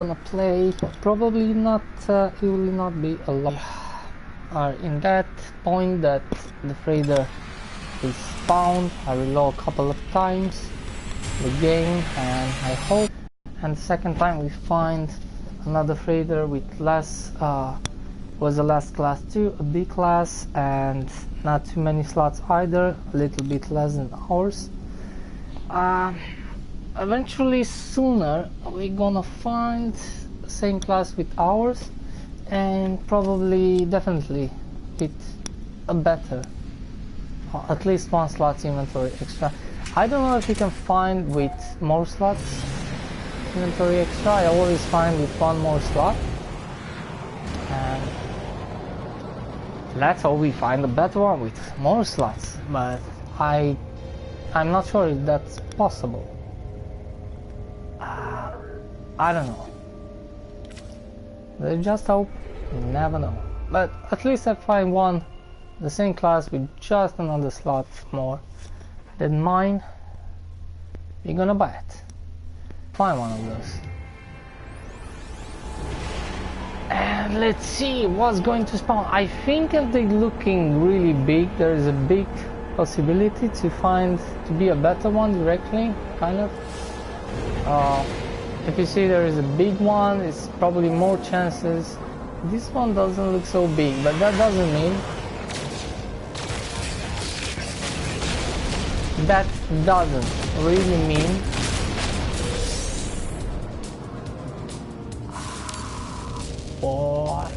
gonna play. Probably not. It will not be a lot. Are in that point that the freighter is spawned. I reload a couple of times the game, and I hope. And the second time we find another freighter with less. Was the last class 2, a B class, and not too many slots either. A little bit less than ours. Eventually sooner we're gonna find the same class with ours, and probably definitely with a better at least one slot inventory extra. I don't know if you can find with more slots inventory extra. I always find with one more slot, and let's hope we find a better one with more slots, but I'm not sure if that's possible. I don't know. Let's just hope. You never know. But at least I find one, the same class with just another slot more than mine. We're gonna buy it. Find one of those. And let's see what's going to spawn. I think if they're looking really big, there is a big possibility to be a better one directly, kind of. If you see there is a big one, it's probably more chances. This one doesn't look so big, but that doesn't mean really mean what?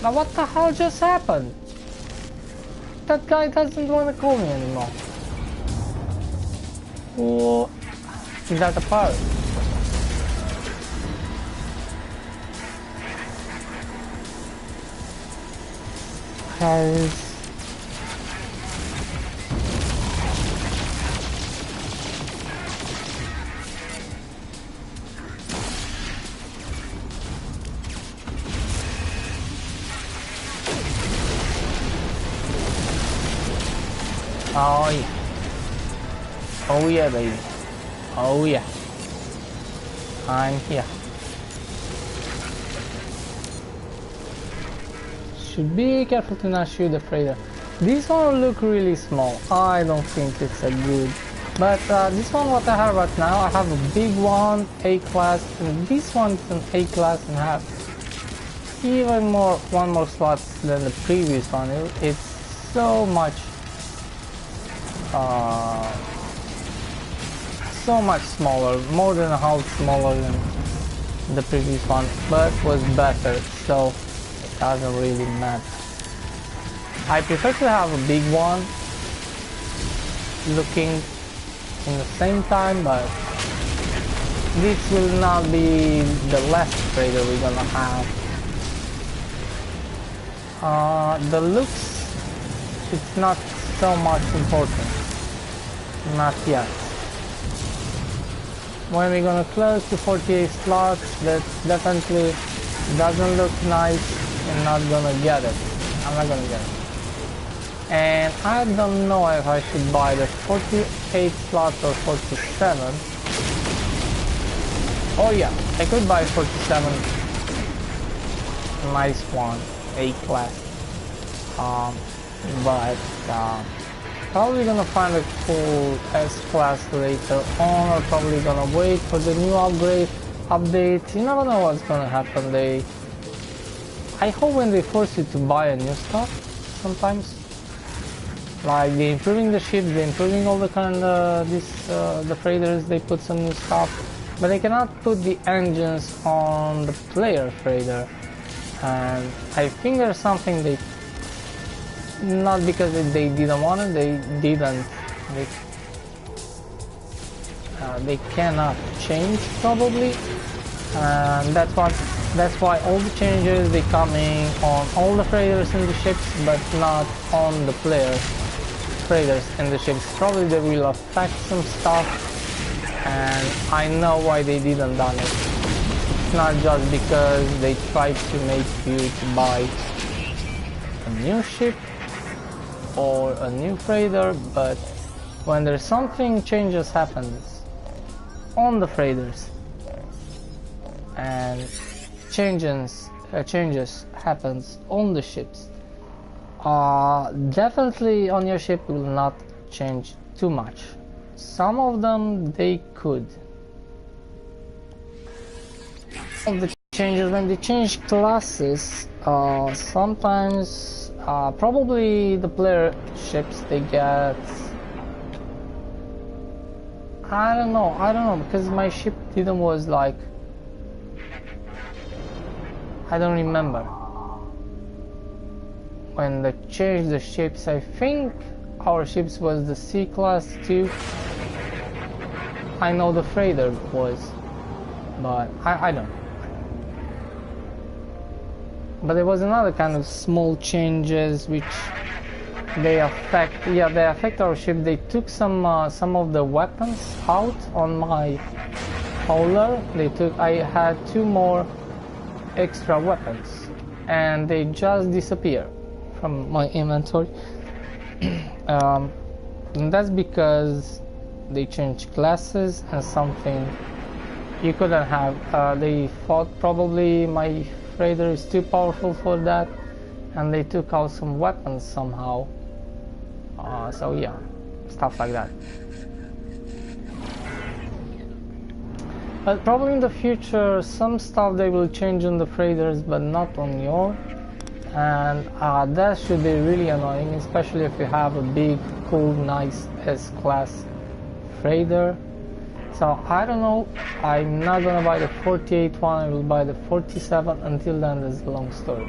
Now what the hell just happened? That guy doesn't want to call me anymore. Oh, is that a pirate? Oh yeah. Oh yeah, baby. Oh yeah. I'm here. Should be careful to not shoot the freighter. This one look really small. I don't think it's a good. But this one what I have right now, I have a big one, A class, and this one is an A class and have one more slot than the previous one. It's so much smaller, more than a half smaller than the previous one, but was better, so it doesn't really matter. I prefer to have a big one looking in the same time, but this will not be the last freighter we're gonna have. The looks, it's not so much important, not yet. When we're gonna close to 48 slots, that definitely doesn't look nice, and not gonna get it. I'm not gonna get it. And I don't know if I should buy the 48 slots or 47. Oh yeah, I could buy 47. Nice one, A class. Probably gonna find a cool S class later on, or probably gonna wait for the new update. You never know what's gonna happen. I hope when they force you to buy a new stuff sometimes, like they're improving the ship, they're improving all the kind of the freighters, they put some new stuff, but they cannot put the engines on the player freighter, and I think there's something not because they didn't want it, they cannot change probably, and that's why all the changes they coming on all the freighters in the ships, but not on the player freighters in the ships. Probably they will affect some stuff, and I know why they didn't done it. It's not just because they tried to make you to buy a new ship or a new freighter, but when there's something changes happens, on the freighters, and changes happens on the ships. Definitely on your ship will not change too much. Some of them they could. Of the changes when they change classes, sometimes probably the player ships they get. I don't know because my ship didn't was like. I don't remember when they changed the ships. I think our ships was the C class too. I know the freighter was, but I don't. But there was another kind of small changes which they affect. Yeah, they affect our ship. They took some of the weapons out on my hauler. I had 2 more extra weapons, and they just disappear from my inventory. And that's because they changed classes and something you couldn't have. They thought probably my freighter is too powerful for that, and they took out some weapons somehow. So yeah, stuff like that. But probably in the future some stuff they will change on the freighters but not on your, and that should be really annoying, especially if you have a big cool nice S-class freighter. So I don't know, I'm not gonna buy the 48 one, I will buy the 47. Until then there's a long story.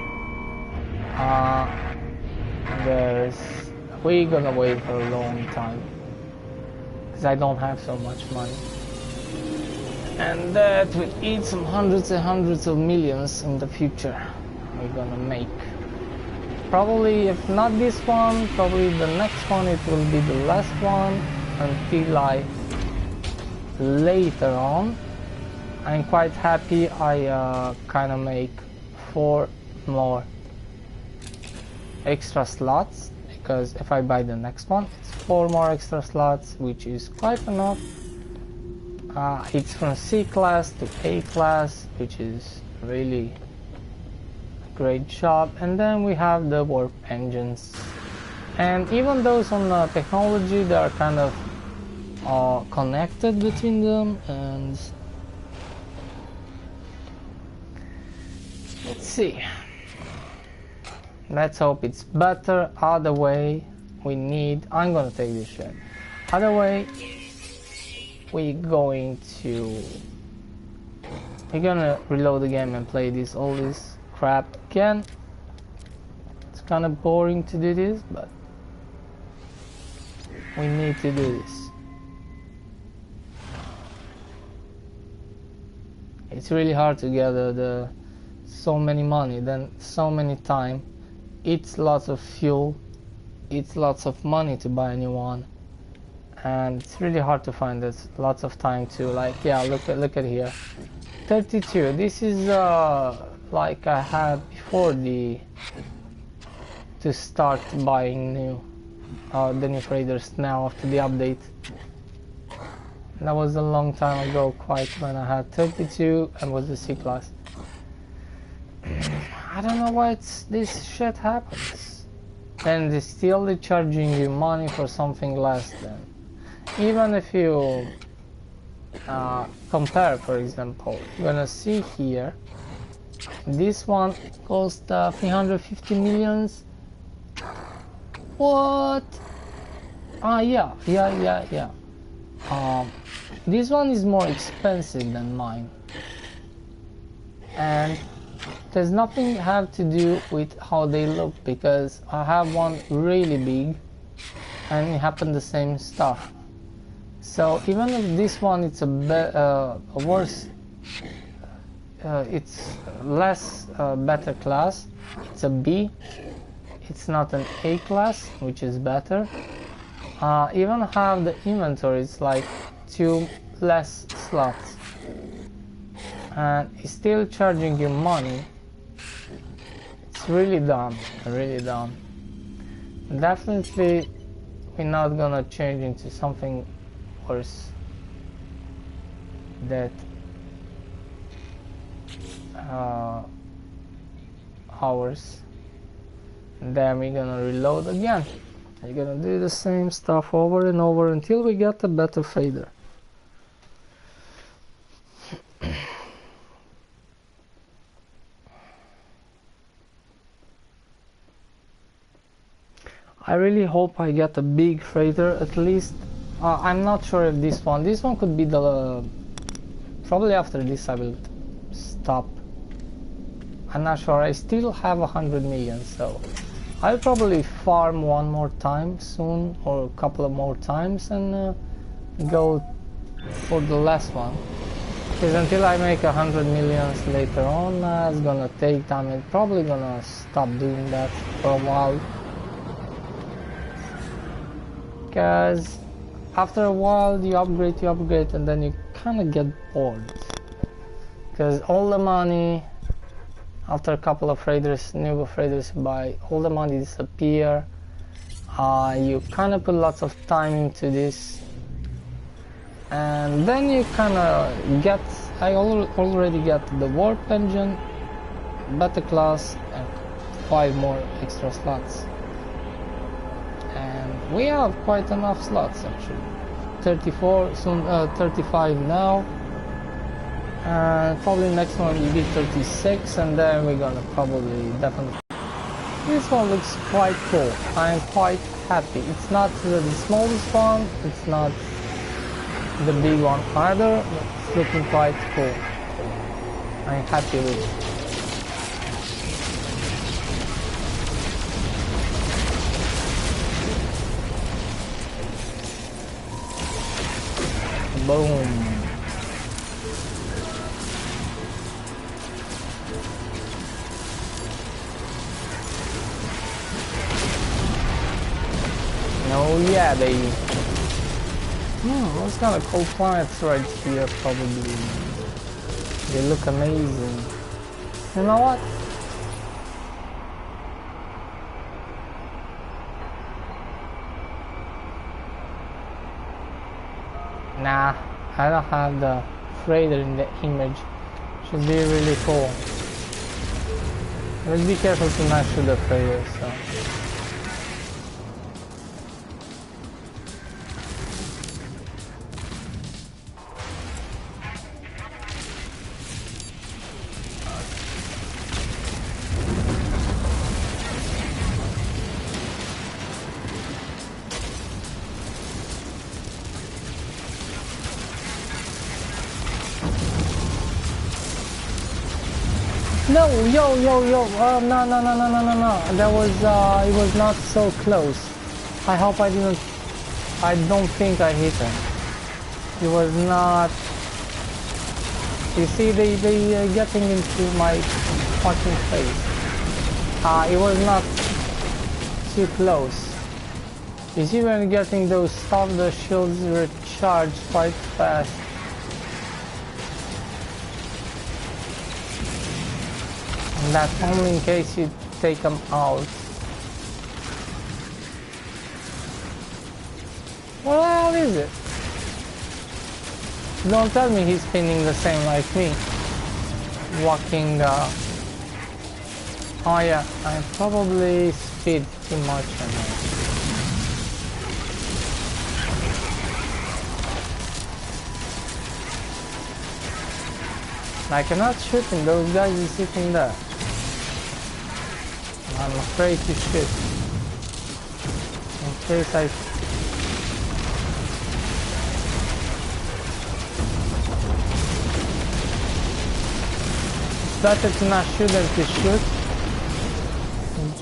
We're gonna wait for a long time because I don't have so much money, and that will eat some hundreds and hundreds of millions in the future we're gonna make. Probably if not this one, probably the next one, it will be the last one until later on. I'm quite happy I kind of make 4 more extra slots, because if I buy the next one it's 4 more extra slots, which is quite enough. It's from C class to A class, which is really a great job. And then we have the warp engines, and even those on technology, they are kind of connected between them. And let's see, let's hope it's better. Other way I'm gonna take this shit. Other way we're gonna reload the game and play all this crap again. It's kind of boring to do this, but we need to do this. It's really hard to gather so many money, then so many time. It's lots of fuel, it's lots of money to buy a new one, and it's really hard to find this. Lots of time to, like, yeah, look at here, 32. This is like I had before to start buying the new freighters now after the update. That was a long time ago, quite, when I had 32 and was the C class. I don't know why this shit happens. And they're still charging you money for something less than. Even if you compare, for example, you're gonna see here, this one cost 350 millions. What? Yeah. This one is more expensive than mine, and there's nothing have to do with how they look, because I have one really big and it happened the same stuff. So even if this one it's a worse, it's less better class, it's a B, it's not an A class, which is better. Even have the inventory, it's like 2 less slots, and it's still charging you money. It's really dumb, really dumb. Definitely we're not gonna change into something worse. that hours. Then we're gonna reload again. We're gonna do the same stuff over and over until we get a better fader. I really hope I get a big fader at least. I'm not sure if this one could be the, probably after this I will stop. I'm not sure, I still have 100 million, so I'll probably farm one more time soon, or a couple of more times, and go for the last one. Because until I make 100 millions later on, it's gonna take time. I'm probably gonna stop doing that for a while. Because after a while you upgrade, and then you kind of get bored. Because all the money, after a couple of raiders, new raiders buy, all the money disappear. You kind of put lots of time into this, and then you kind of get, I already get the warp engine, better class, and 5 more extra slots. And we have quite enough slots actually. 34, soon 35 now. And probably next one will be 36, and then we're gonna probably definitely. This one looks quite cool. I'm quite happy. It's not the smallest one, it's not the big one either, but it's looking quite cool. I'm happy with it. Boom. Oh yeah, baby. Those kind of cool planets right here, probably. They look amazing. You know what? Nah, I don't have the freighter in the image. Should be really cool. Let's be careful to not shoot the freighter, so. No, yo, no. That was, it was not so close. I hope I didn't, I don't think I hit him. It was not, you see, they getting into my fucking face. It was not too close. You see, when getting those stuff, the shields recharge quite fast. And that's only in case you take them out. What the hell is it? Don't tell me he's spinning the same like me. Walking, oh yeah, I probably speed too much on it. I cannot shoot him, those guys are sitting there. I'm afraid to shoot. In case I... It's better to not shoot than to shoot.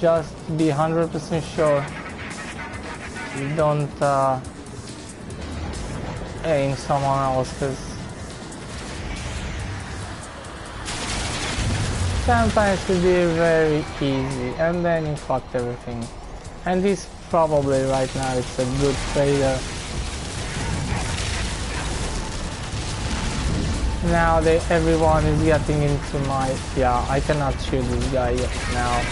Just be 100% sure you don't aim someone else, because sometimes it can be very easy, and then you fucked everything. And this probably right now it's a good trader. Now everyone is getting into my... Yeah, I cannot shoot this guy yet now.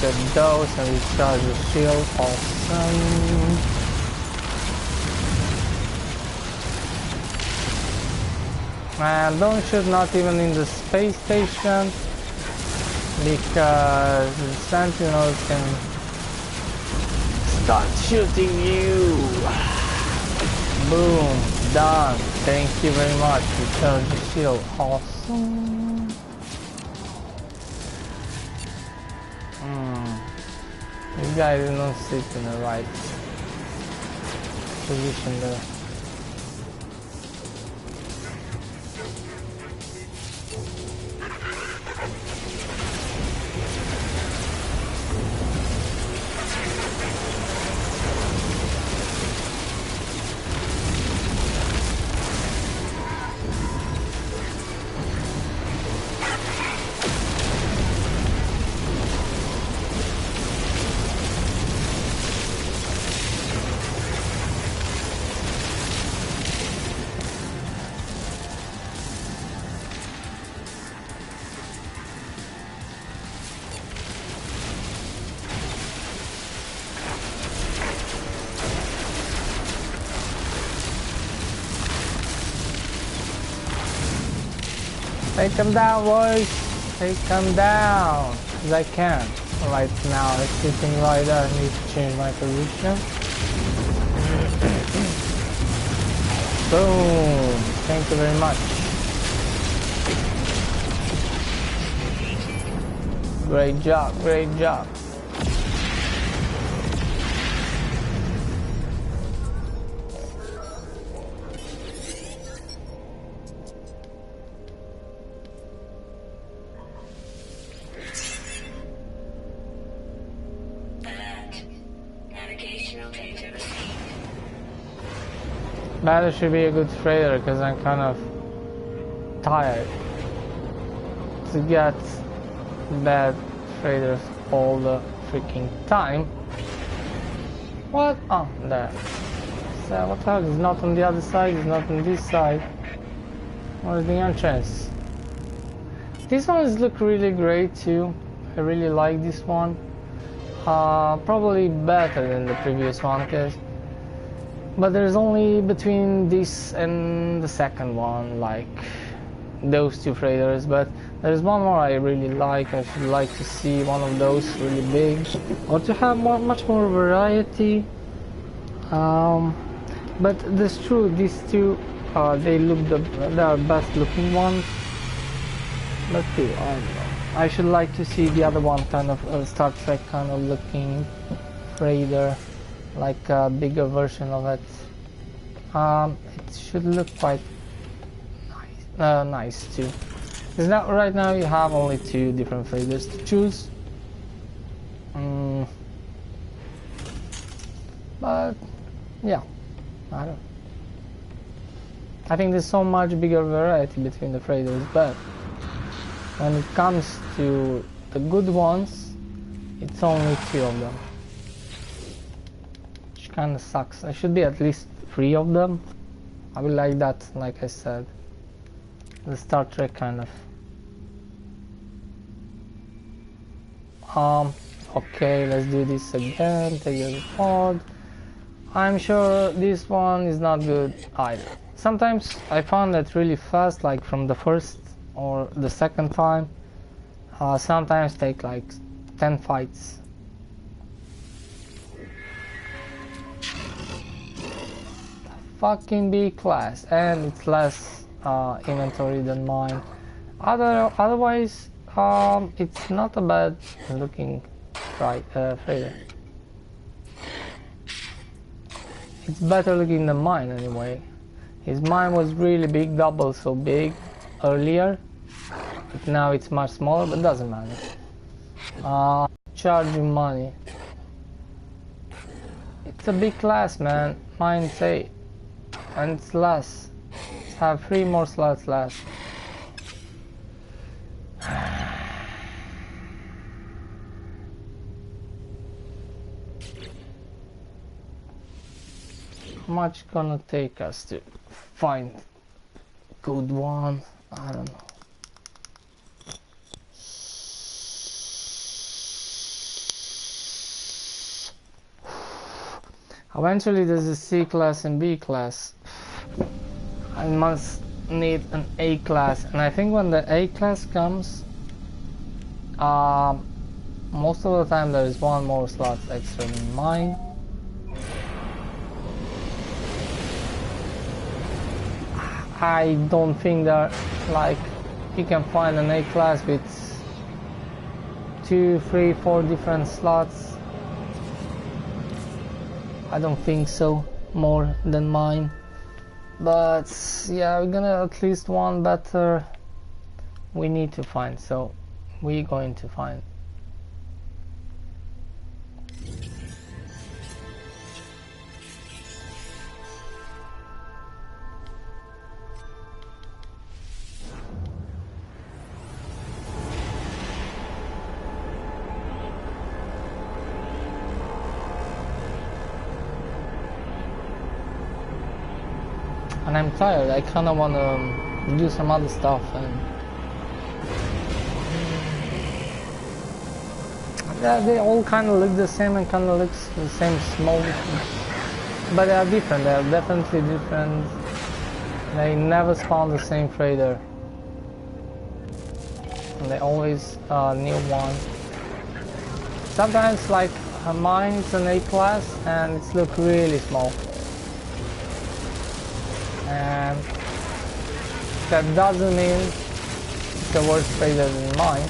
get those and recharge the shield. Awesome. And don't shoot not even in the space station, because the sentinels can start shooting you. Boom, done. Thank you very much. Recharge the shield. Awesome. This guy did not sit in the right position there. Take them down, boys. Take them down. As I can. Right now, it's sitting right there. I need to change my position. Boom. Thank you very much. Great job, great job. That should be a good freighter because I'm kind of tired to get bad freighters all the freaking time. What? Oh, there. So what the hell? It's not on the other side, it's not on this side. Where's the entrance? These ones look really great too. I really like this one. Probably better than the previous one, but there's only between this and the second one, like those two freighters. But there's one more I really like. I should like to see one of those really big, or to have much more variety. But that's true. These two, they are best looking ones. But still, I don't know. I should like to see the other one, kind of Star Trek kind of looking freighter, like a bigger version of it. It should look quite nice too. Because right now you have only two different freighters to choose. But yeah, I think there's so much bigger variety between the freighters, but when it comes to the good ones, it's only two of them. Which kinda sucks. There should be at least 3 of them. I would like that, like I said. The Star Trek kind of. Okay, let's do this again. Take the report. I'm sure this one is not good either. Sometimes I found that really fast, like from the first or the second time. Sometimes take like 10 fights. Fucking B class, and it's less inventory than mine. Otherwise, it's not a bad looking freighter. It's better looking than mine anyway. Mine was really big, double so big earlier, but now it's much smaller, but doesn't matter. Charge you money. It's a big class, man. Mine's 8, and it's less. Have 3 more slots left. How much gonna take us to find good one? I don't know. Eventually there's a C class and B class. I must need an A class, and I think when the A class comes, most of the time there is one more slot extra than mine. I don't think that like you can find an A class with 2, 3, 4 different slots. I don't think so, more than mine. But yeah, we're gonna at least one better we need to find, so we're going to find. And I'm tired, I kinda wanna do some other stuff, and yeah, they all kinda look the same and kinda looks the same small, but they are different, they are definitely different. They never spawn the same freighter. And they always new one. Sometimes like mine is an A class and it's look really small. And that doesn't mean it's a worse freighter than mine.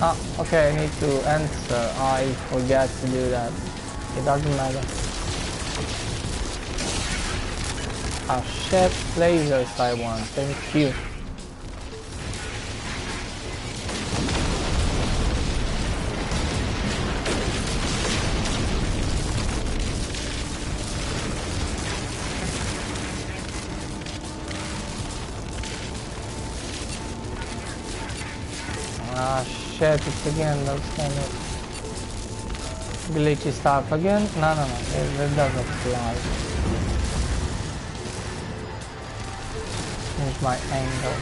Ah, okay, I need to answer. I forgot to do that. It doesn't matter. Ah shit, lasers I want, thank you. Ah shit, it's again those kind of glitchy stuff again. No, it doesn't apply. Change my angle.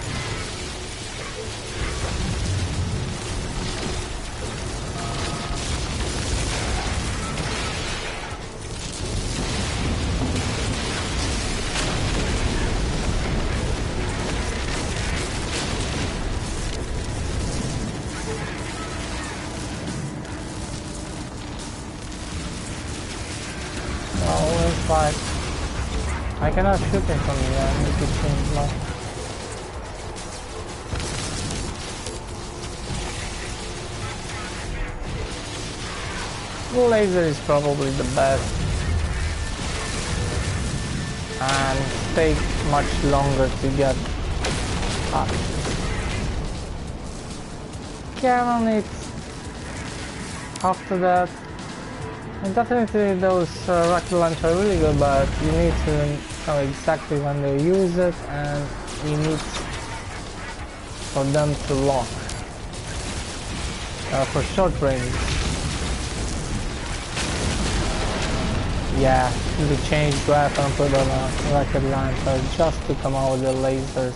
But I cannot shoot him from here, I need to change lock. The laser is probably the best and takes much longer to get up. Cannon it after that. And definitely those rocket launchers are really good, but you need to know exactly when they use it, and you need for them to lock for short range. Yeah, to change graph and put on a rocket launcher just to come out with the lasers.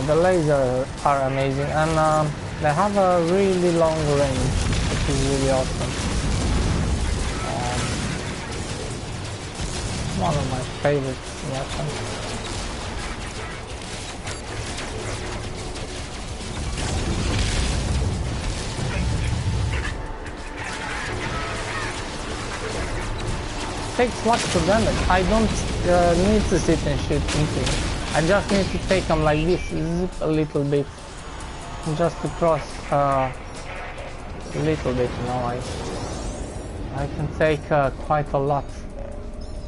The lasers are amazing, and they have a really long range, which is really awesome. One of my favorite weapons. Takes lots of damage. I don't need to sit and shoot anything. I just need to take them like this, zip a little bit, just to cross a little bit. You know, I can take quite a lot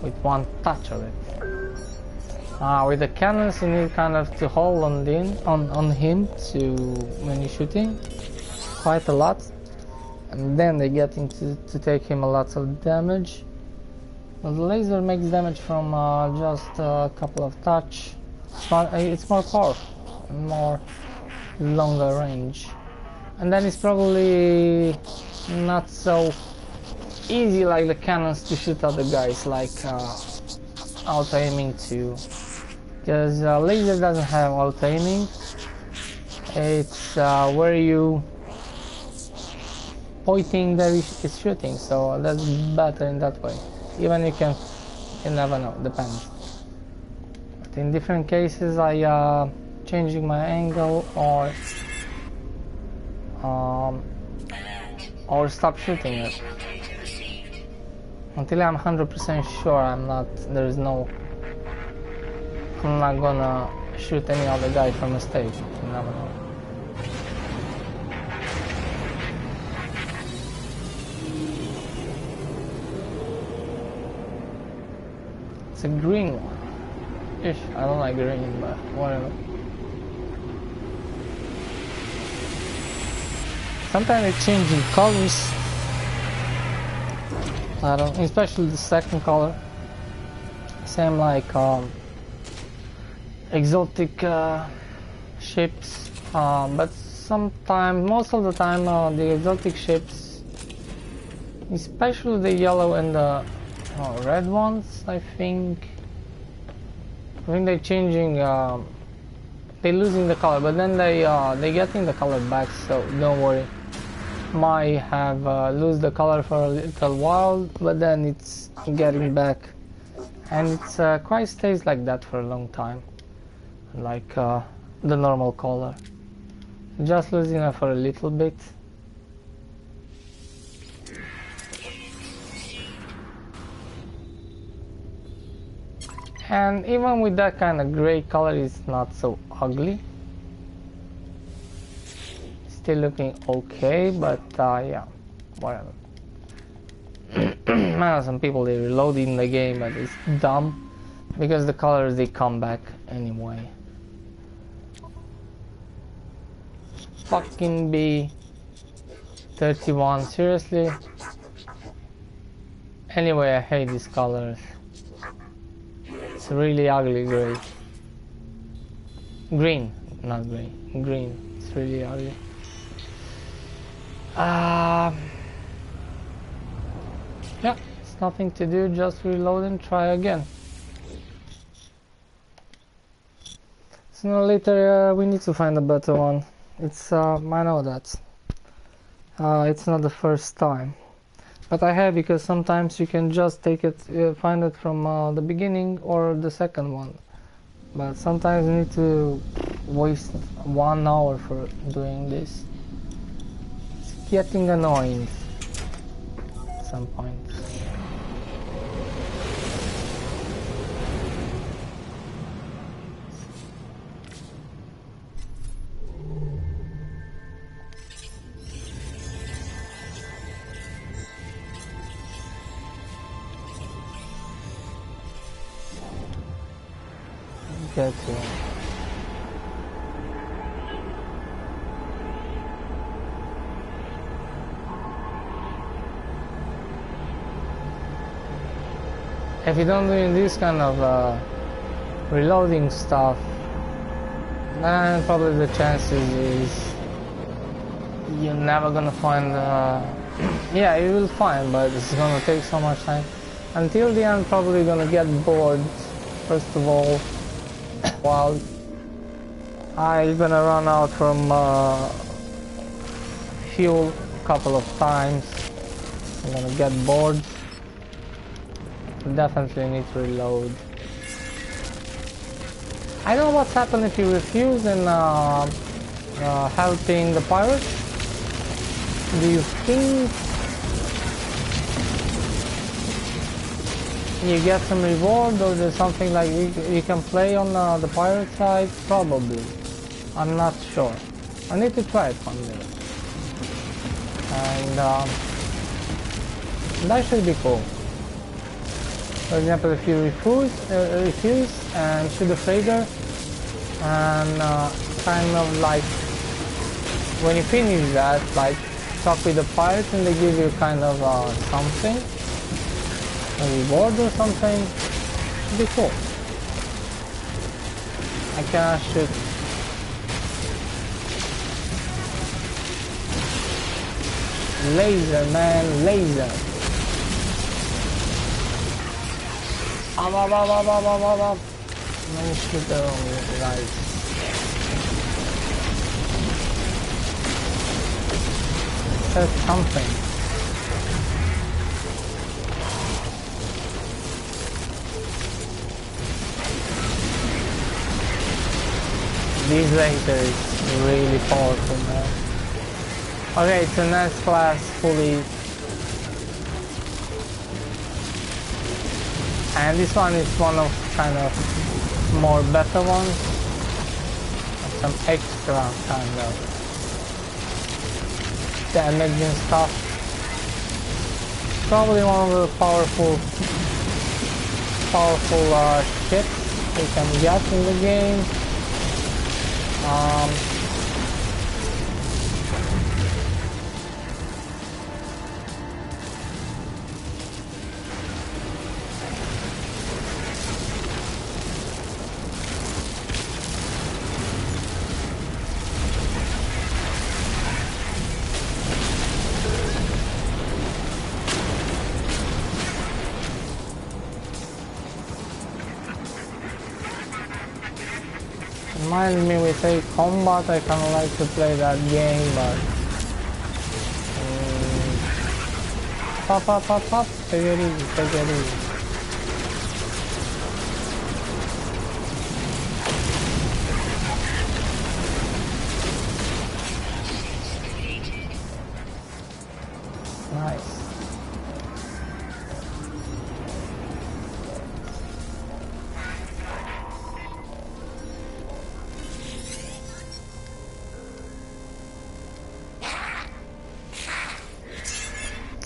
with one touch of it. With the cannons you need kind of to hold on him to when you're shooting quite a lot, and then they get into to take him a lot of damage. Well, the laser makes damage from just a couple of touch. It's more powerful, more longer range, and then it's probably not so easy like the cannons to shoot other guys, like auto aiming too, because laser doesn't have auto aiming. It's where you pointing that is shooting, so that's better in that way. Even you never know, depends. But in different cases, I changing my angle or stop shooting it until I'm 100% sure I'm not gonna shoot any other guy for mistake. You never know. It's a green one. Ish, I don't like green, but whatever. Sometimes it's changing colors. I don't, especially the second color. Same like exotic ships, but sometimes, most of the time, the exotic ships, especially the yellow and the red ones, I think they're changing. They're losing the color, but then they getting the color back. So don't worry. Might have lose the color for a little while, but then it's getting back, and it's quite stays like that for a long time, like the normal color. Just losing it for a little bit. And even with that kind of gray color, it's not so ugly. Still looking okay, but yeah, whatever. Man, some people they reload in the game, but it's dumb because the colors they come back anyway. Fucking B31, seriously. Anyway, I hate these colors. It's really ugly gray. Green, not gray. Green. It's really ugly. Yeah, it's nothing to do, just reload and try again. Sooner or later we need to find a better one. It's I know that. It's not the first time. But I have, because sometimes you can just take it, find it from the beginning or the second one. But sometimes you need to waste 1 hour for doing this. Getting annoying at some point. Get to if you don't do this kind of reloading stuff, then probably the chances is you're never gonna find yeah, you will find, but it's gonna take so much time. Until the end, probably gonna get bored, first of all, while I'm gonna run out from fuel a couple of times. I'm gonna get bored. Definitely need to reload. I don't know what's happened if you refuse in helping the pirates. Do you think you get some reward, or there's something like you can play on the pirate side? Probably. I'm not sure. I need to try it one day. And that should be cool. For example, if you refuse and shoot the freighter, and kind of like when you finish that, like talk with the pirates and they give you kind of something, a reward or something, it'd be cool. I cannot shoot. Laser, man, laser. Up. Let me shoot the wrong guys. says something. This laser is really powerful, man. Okay, it's an S-class fully. And this one is one of kind of more better ones. Some extra kind of damage and stuff. Probably one of the powerful ships we can get in the game. Reminds me with a combat, I kinda like to play that game, but pop, take it easy, take it easy. Nice.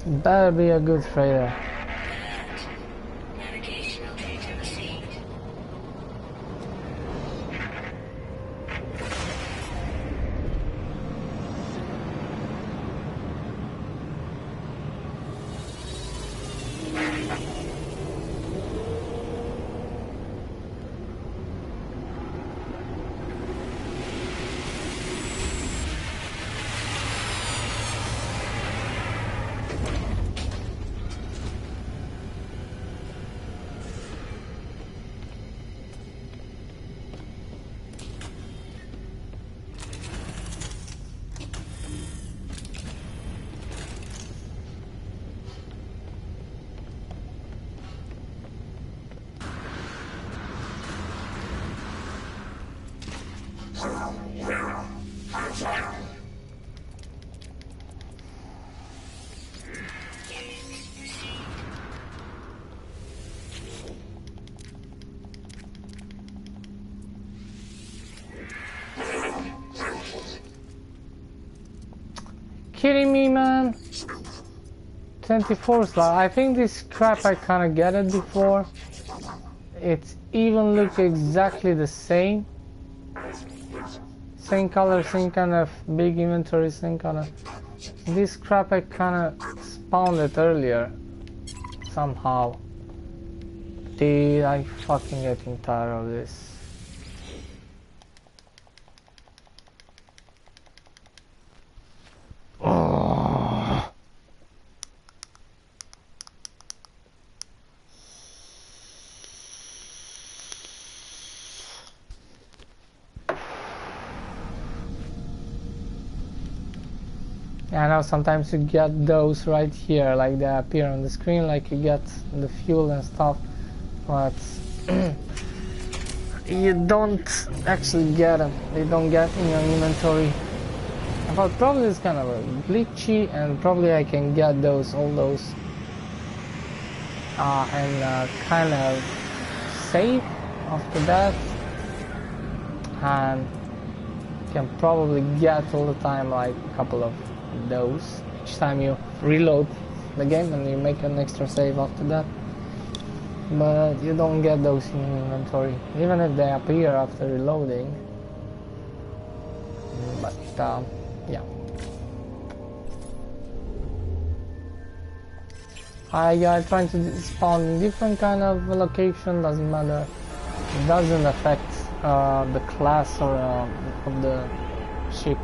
Better be a good trader. Navigational data received. Kidding me, man? 24 slot. I think this crap I kinda get it before. It's even look exactly the same. Same color, same kind of big inventory, same kind of. This crap I kinda spawned it earlier. Somehow. Dude, I'm fucking getting tired of this. I know sometimes you get those right here, like they appear on the screen, like you get the fuel and stuff, but you don't actually get them. They don't get in your inventory. But probably it's kind of glitchy, and probably I can get those, all those, and kind of save after that, and can probably get all the time like a couple of those each time you reload the game, and you make an extra save after that. But you don't get those in your inventory, even if they appear after reloading. But yeah, I trying to spawn in different kind of location. Doesn't matter. It doesn't affect the class or of the ship.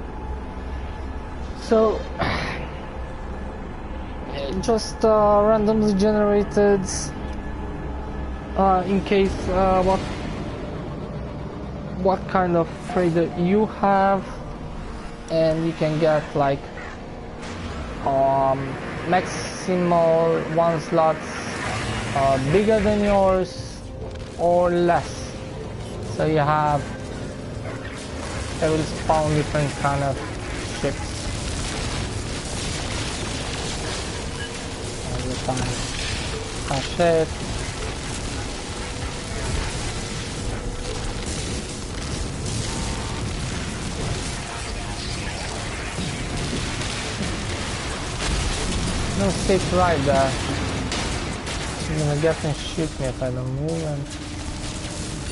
So just randomly generated in case what kind of trader you have, and you can get like maximal one slots bigger than yours or less. So you have, they will spawn different kind of ships all the time. That's it. No, stick right there. You're gonna get and shoot me if I don't move, and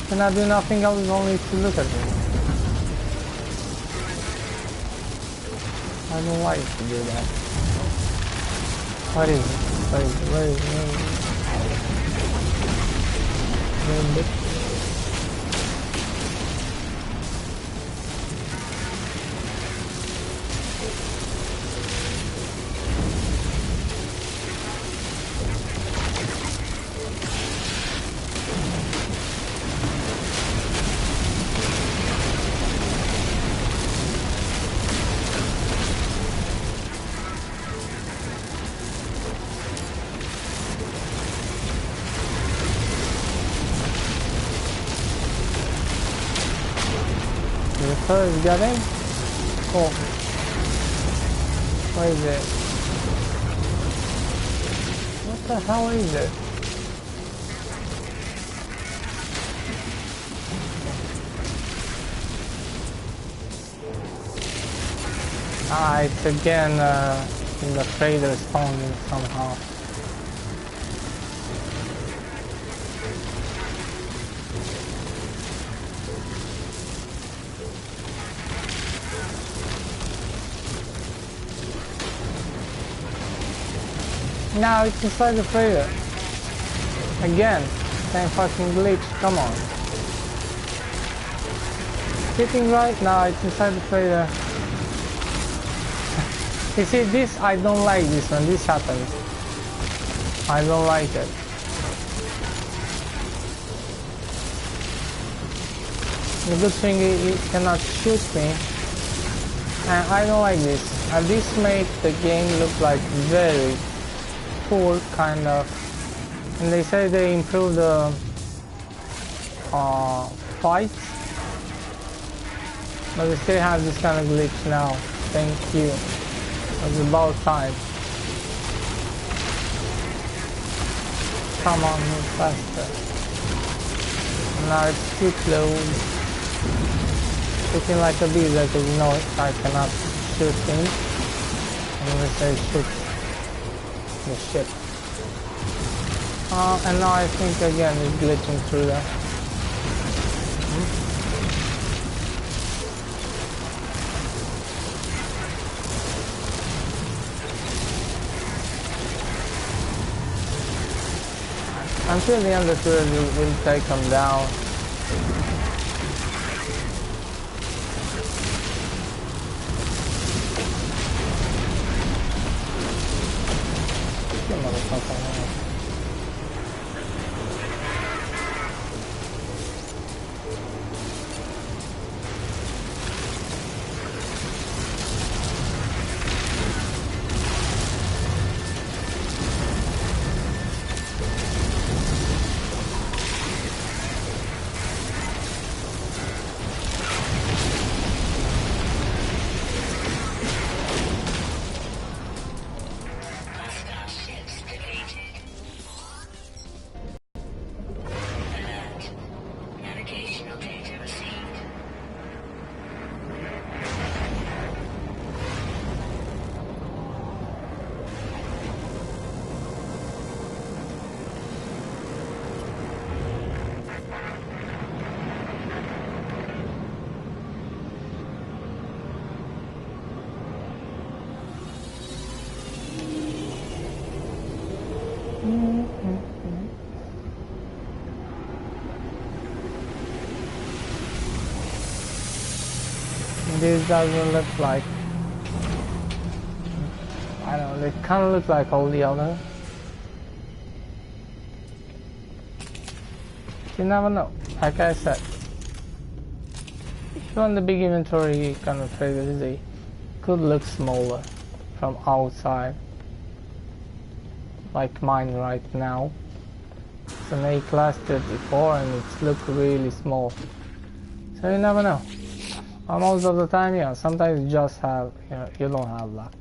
can I do nothing else only to look at me? I don't like to do that. What is it? Where is it? Where is it? Where is it? First got him? Cool. What is it? What the hell is it? Ah, it's again in the trader spawning somehow. Now it's inside the freighter. Again, same fucking glitch, come on. Sitting right now, it's inside the freighter. You see this, I don't like this when this happens. I don't like it. The good thing is it cannot shoot me. And I don't like this. And this makes the game look like very poor kind of, and they say they improved the fights, but they still have this kind of glitch now. Thank you. It's about time. Come on, move faster. Now it's too close. Looking like a bee, like you know I cannot shoot him. Unless I shoot the ship. And now I think again it's glitching through that. Until the end of the turret will take them down. This doesn't look like, I don't know, they kind of look like all the other. You never know, like I said. If you want the big inventory kind of traders, they could look smaller from outside, like mine right now. It's an A-class 34 and it's look really small. So you never know. Most of the time, yeah, sometimes you just have, you don't have luck.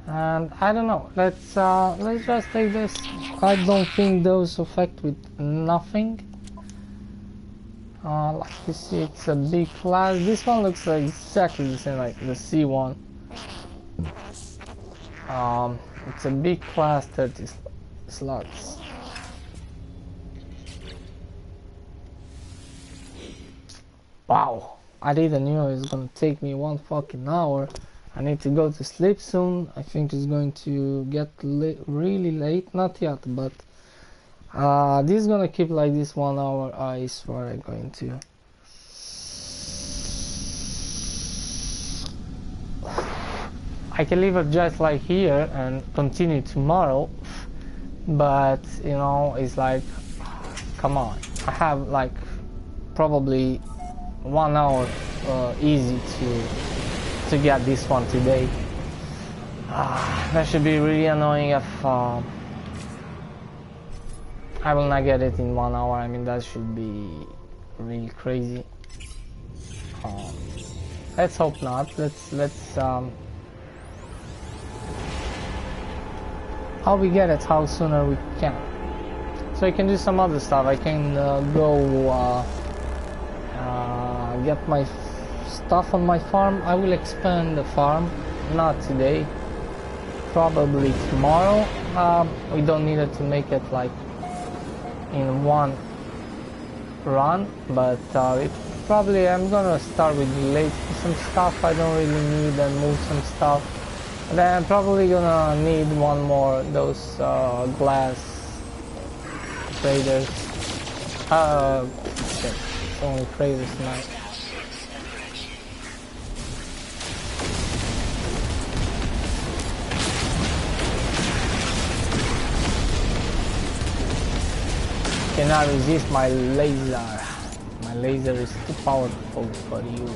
And I don't know, let's just take this. I don't think those affect with nothing. Like you see, it's a B class. This one looks like exactly the same like the C1. It's a B class 30 slots. Wow, I didn't know it was gonna take me 1 fucking hour. I need to go to sleep soon. I think it's going to get really late. Not yet, but this is gonna keep like this 1 hour. I swear I'm going to. I can leave it just like here and continue tomorrow, but it's like, come on. I have like probably 1 hour easy to get this one today. That should be really annoying if I will not get it in 1 hour. I mean, that should be really crazy. Let's hope not. Let's how we get it, how sooner we can. So I can do some other stuff. I can go get my stuff on my farm. I will expand the farm, not today, probably tomorrow. We don't need it to make it like in one run, but probably I'm gonna start with late some stuff I don't really need and move some stuff. And then I'm probably gonna need one more those glass traders. Shit, it's only traders tonight. Cannot resist my laser. My laser is too powerful for you.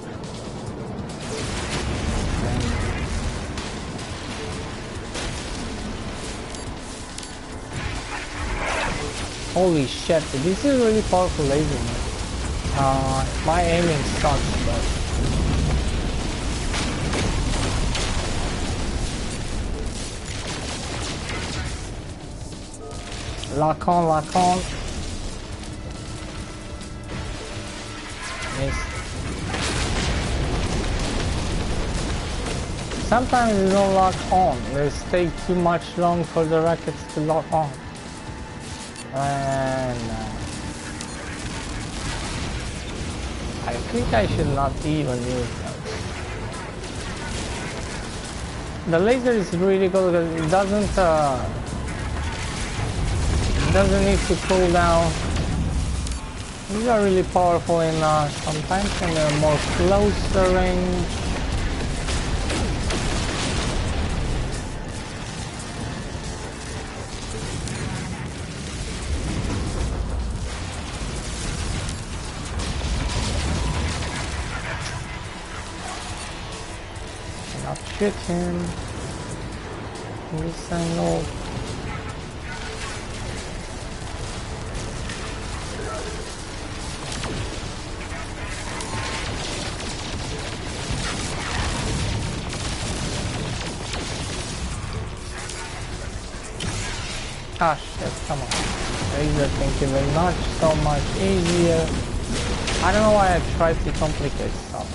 Holy shit, this is a really powerful laser, man. My aiming sucks, but lock on, lock on. Miss. Sometimes they don't lock on. They take too much long for the rockets to lock on. And I think I should not even use those. The laser is really good because it doesn't need to cool down. These are really powerful in sometimes in a more closer range. Shoot him. Yes, I know. Ah shit, come on. Laser, thank you very much. So much easier. I don't know why I tried to complicate stuff.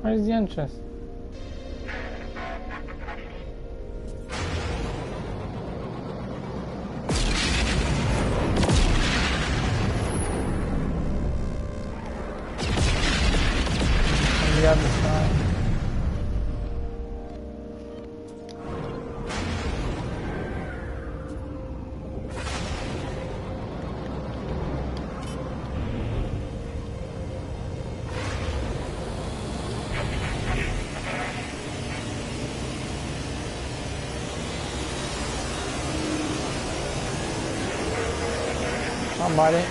Where is the entrance? On the other side. Somebody.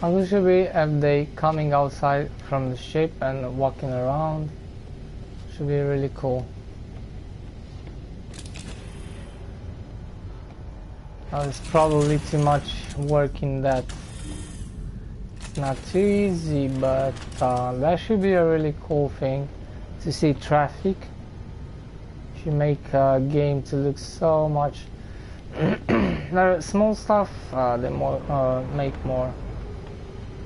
How it should be if they coming outside from the ship and walking around. Should be really cool. It's probably too much work in that. It's not too easy, but that should be a really cool thing to see traffic. Should make a game to look so much. There are small stuff they more make more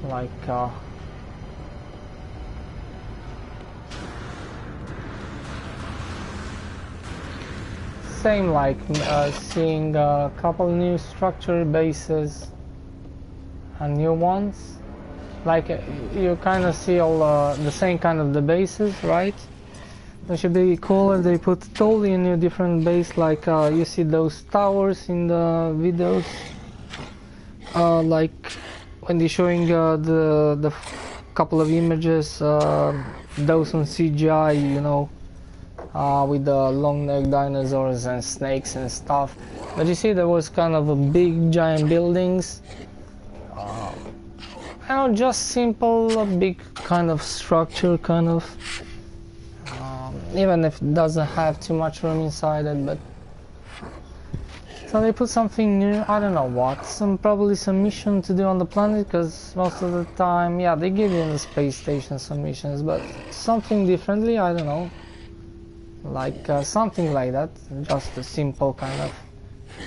like same like seeing a couple new structure bases and new ones, like you kind of see all the same kind of the bases, right? It should be cool if they put totally new different base, like you see those towers in the videos, like when they're showing the couple of images, those on CGI, you know, with the long-necked dinosaurs and snakes and stuff. But you see there was kind of a big giant buildings, you know, just simple big kind of structure, kind of, even if it doesn't have too much room inside it. But so they put something new, I don't know what, probably some mission to do on the planet, because most of the time, yeah, they give you in the space station some missions, but something differently, I don't know, like something like that, just a simple kind of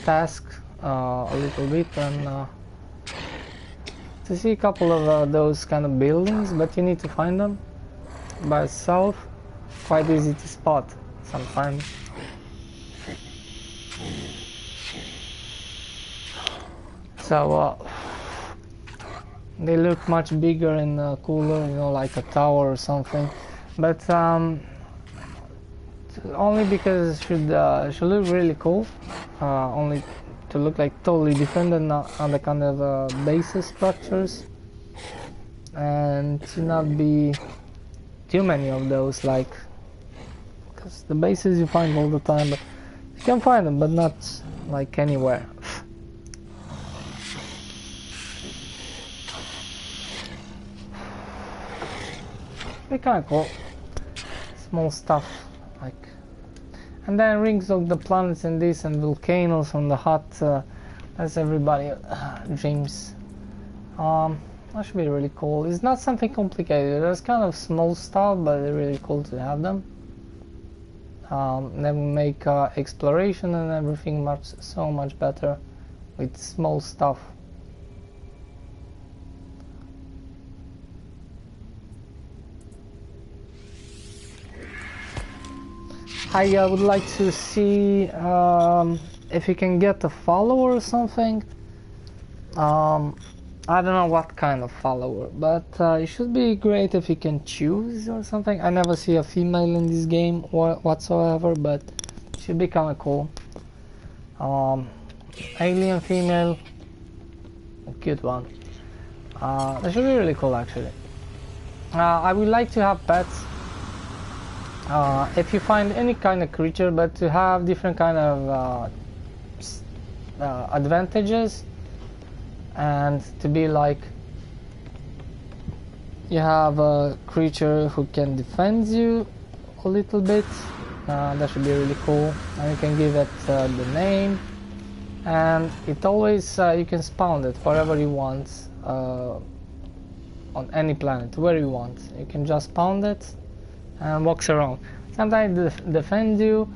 task, a little bit, and to see a couple of those kind of buildings, but you need to find them by itself, quite easy to spot sometimes. So they look much bigger and cooler, you know, like a tower or something. But only because it should look really cool. Only to look like totally different than other kind of bases structures, and to not be too many of those, like, because the bases you find all the time, but you can find them, but not like anywhere. They kind of cool, small stuff, like, and then rings of the planets and this, and volcanoes on the hot, as everybody dreams. That should be really cool. It's not something complicated. There's kind of small stuff, but it's really cool to have them. They make exploration and everything so much better with small stuff. I would like to see if you can get a follower or something. I don't know what kind of follower, but it should be great if you can choose or something. I never see a female in this game whatsoever, but it should be kind of cool. Alien female, a cute one. That should be really cool, actually. I would like to have pets. If you find any kind of creature, but to have different kind of advantages, and to be like, you have a creature who can defend you a little bit, that should be really cool, and you can give it the name, and it always you can spawn it wherever you want, on any planet where you want. You can just spawn it and walks around. Sometimes defend you,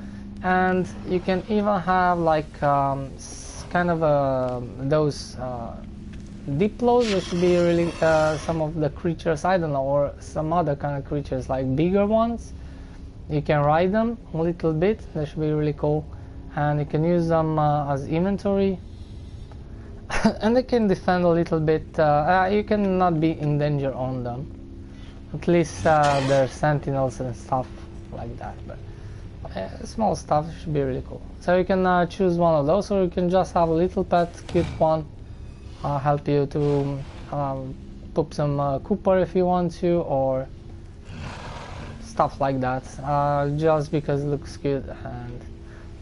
and you can even have like kind of those Diplos. There should be really some of the creatures, I don't know, or some other kind of creatures like bigger ones. You can ride them a little bit. They should be really cool, and you can use them as inventory. And they can defend a little bit. You cannot be in danger on them. At least there's sentinels and stuff like that. But small stuff should be really cool. So you can choose one of those, or you can just have a little pet, cute one, help you to poop some Cooper if you want to, or stuff like that, just because it looks good. And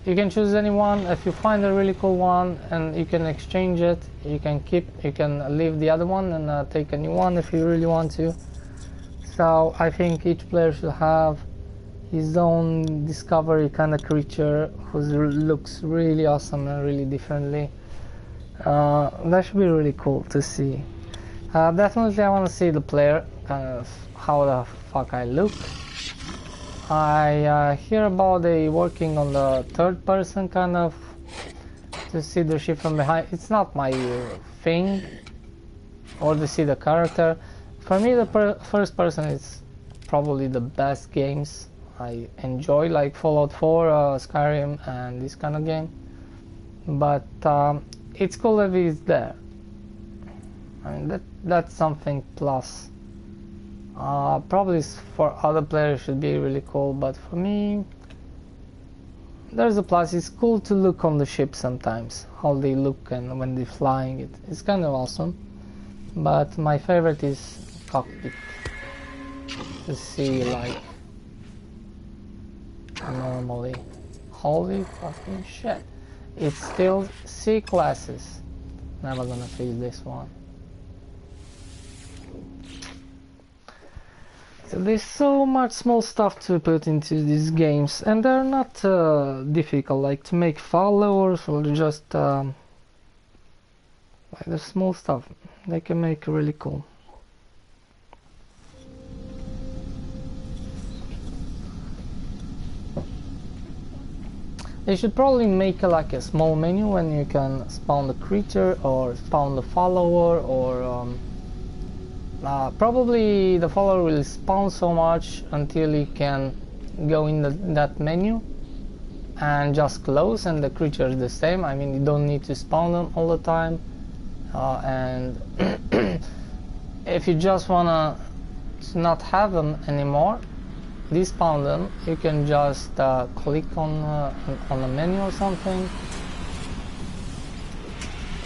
you can choose any one. If you find a really cool one and you can exchange it, you can leave the other one and take a new one if you really want to. So I think each player should have his own discovery kind of creature who looks really awesome and really differently. That should be really cool to see. Definitely I want to see the player, kind of how the fuck I look. I hear about they working on the third person kind of to see the ship from behind. It's not my thing, or to see the character. For me, the first person is probably the best games I enjoy, like Fallout 4, Skyrim, and this kind of game. But it's cool if it's there. I mean, that's something plus. Probably for other players should be really cool, but for me, there's a plus. It's cool to look on the ship sometimes, how they look, and when they're flying, it's kind of awesome. But my favorite is cockpit, to see like normally. Holy fucking shit, it's still C classes. Never gonna fix this one. So there's so much small stuff to put into these games, and they're not difficult, like to make followers or just like the small stuff they can make really cool. They should probably make like a small menu when you can spawn the creature or spawn the follower, or probably the follower will spawn so much until you can go in that menu and just close, and the creature is the same. I mean, you don't need to spawn them all the time, and if you just wanna not have them anymore, despawn them, you can just click on a menu or something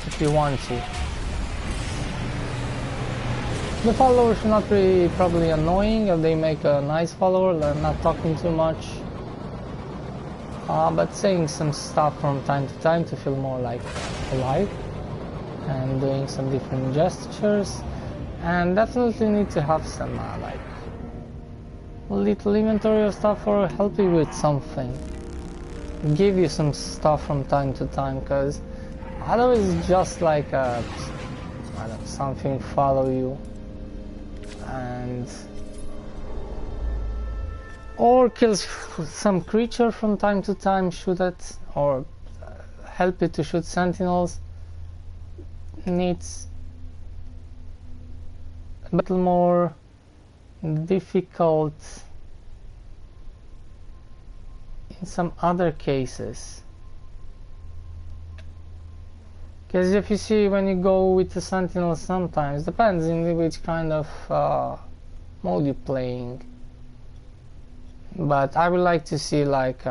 if you want to. The follower should not be probably annoying if they make a nice follower, they're not talking too much, but saying some stuff from time to time to feel more like alive, and doing some different gestures, and definitely need to have some like little inventory of stuff, or help you with something, give you some stuff from time to time, because otherwise it's just like I don't know, something follow you, and or kills some creature from time to time, shoot it, or help you to shoot sentinels. Needs a little more difficult in some other cases, because if you see, when you go with the sentinel, sometimes depends in which kind of mode you're playing, but I would like to see like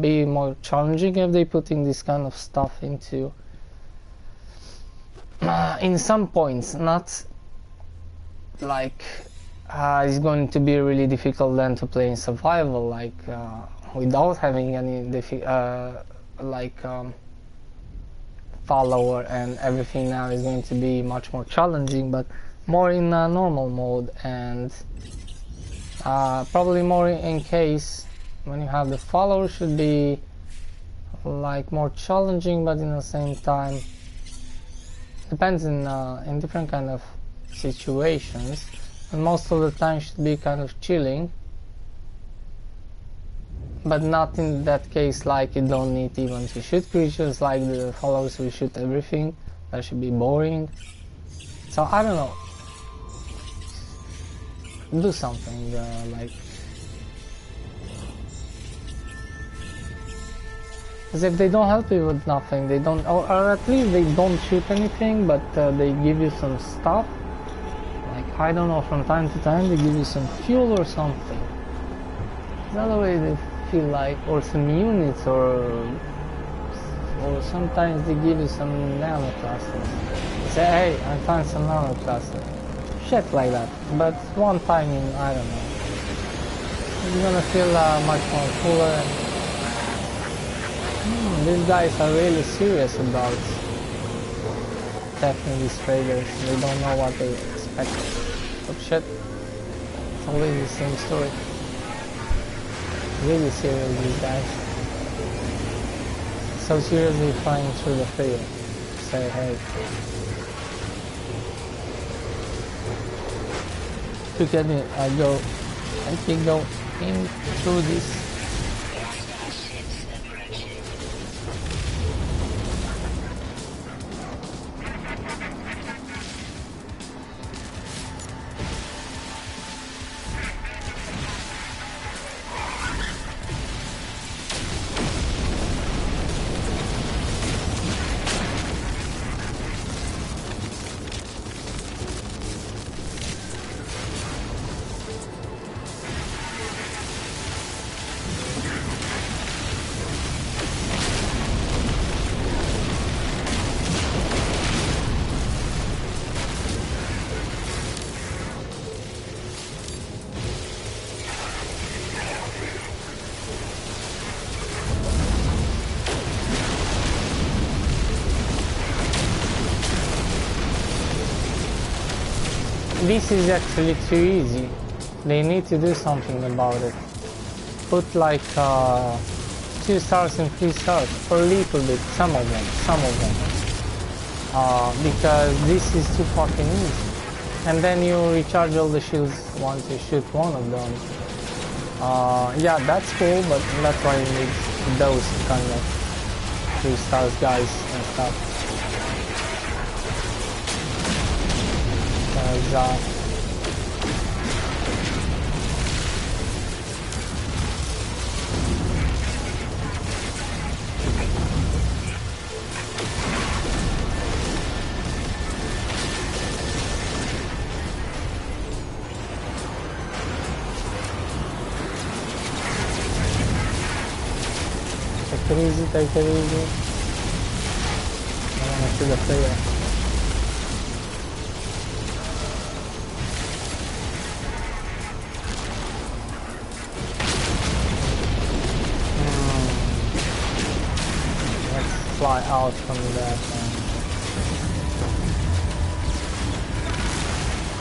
be more challenging if they putting this kind of stuff into in some points, not like it's going to be really difficult then to play in survival, like without having any follower and everything. Now is going to be much more challenging, but more in normal mode, and probably more in case when you have the follower should be like more challenging, but in the same time depends in different kind of situations, and most of the time should be kind of chilling, but not in that case like you don't need even to shoot creatures like the followers will shoot everything. That should be boring. So I don't know, do something like, because if they don't help you with nothing, they don't, or at least they don't shoot anything, but they give you some stuff, like I don't know, from time to time they give you some fuel or something. Another way they feel like, or some units, or sometimes they give you some nanoclusters. They say, hey, I found some nanocluster. Shit like that. But one time in, I don't know, you're gonna feel much more cooler. These guys are really serious about attacking these traders. They don't know what they expect. Oh shit. It's always the same story. Really serious, these guys. So seriously flying through the field. Say, hey. Look at me, I can go in through this. This is actually too easy. They need to do something about it. Put like 2 stars and 3 stars for a little bit, some of them. Because this is too fucking easy. And then you recharge all the shields once you shoot one of them. Yeah, that's cool, but that's why you need those kind of 3 stars guys and stuff. Take it easy. I want to see the player. Let's fly out from that one.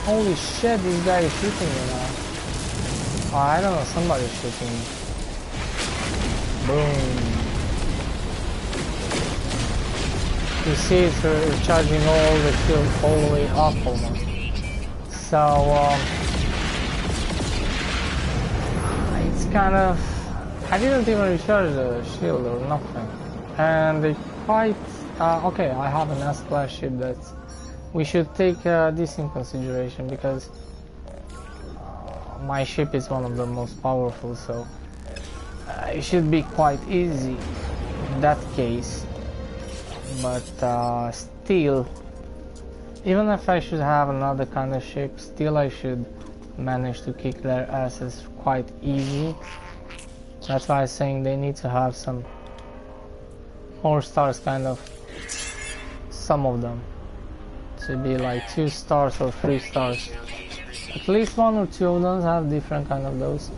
Holy shit, this guy is shooting me now. Oh, I don't know, somebody's shooting me. Boom. You see it's recharging all the shield all the way up almost. So it's kind of, I didn't even recharge the shield or nothing. And they quite, okay, I have an S-class ship that we should take this in consideration, because my ship is one of the most powerful, so it should be quite easy in that case. But still, even if I should have another kind of ship, still I should manage to kick their asses quite easy. That's why I'm saying they need to have some more stars, kind of, some of them, to be like 2 stars or 3 stars. At least 1 or 2 of them have different kind of those.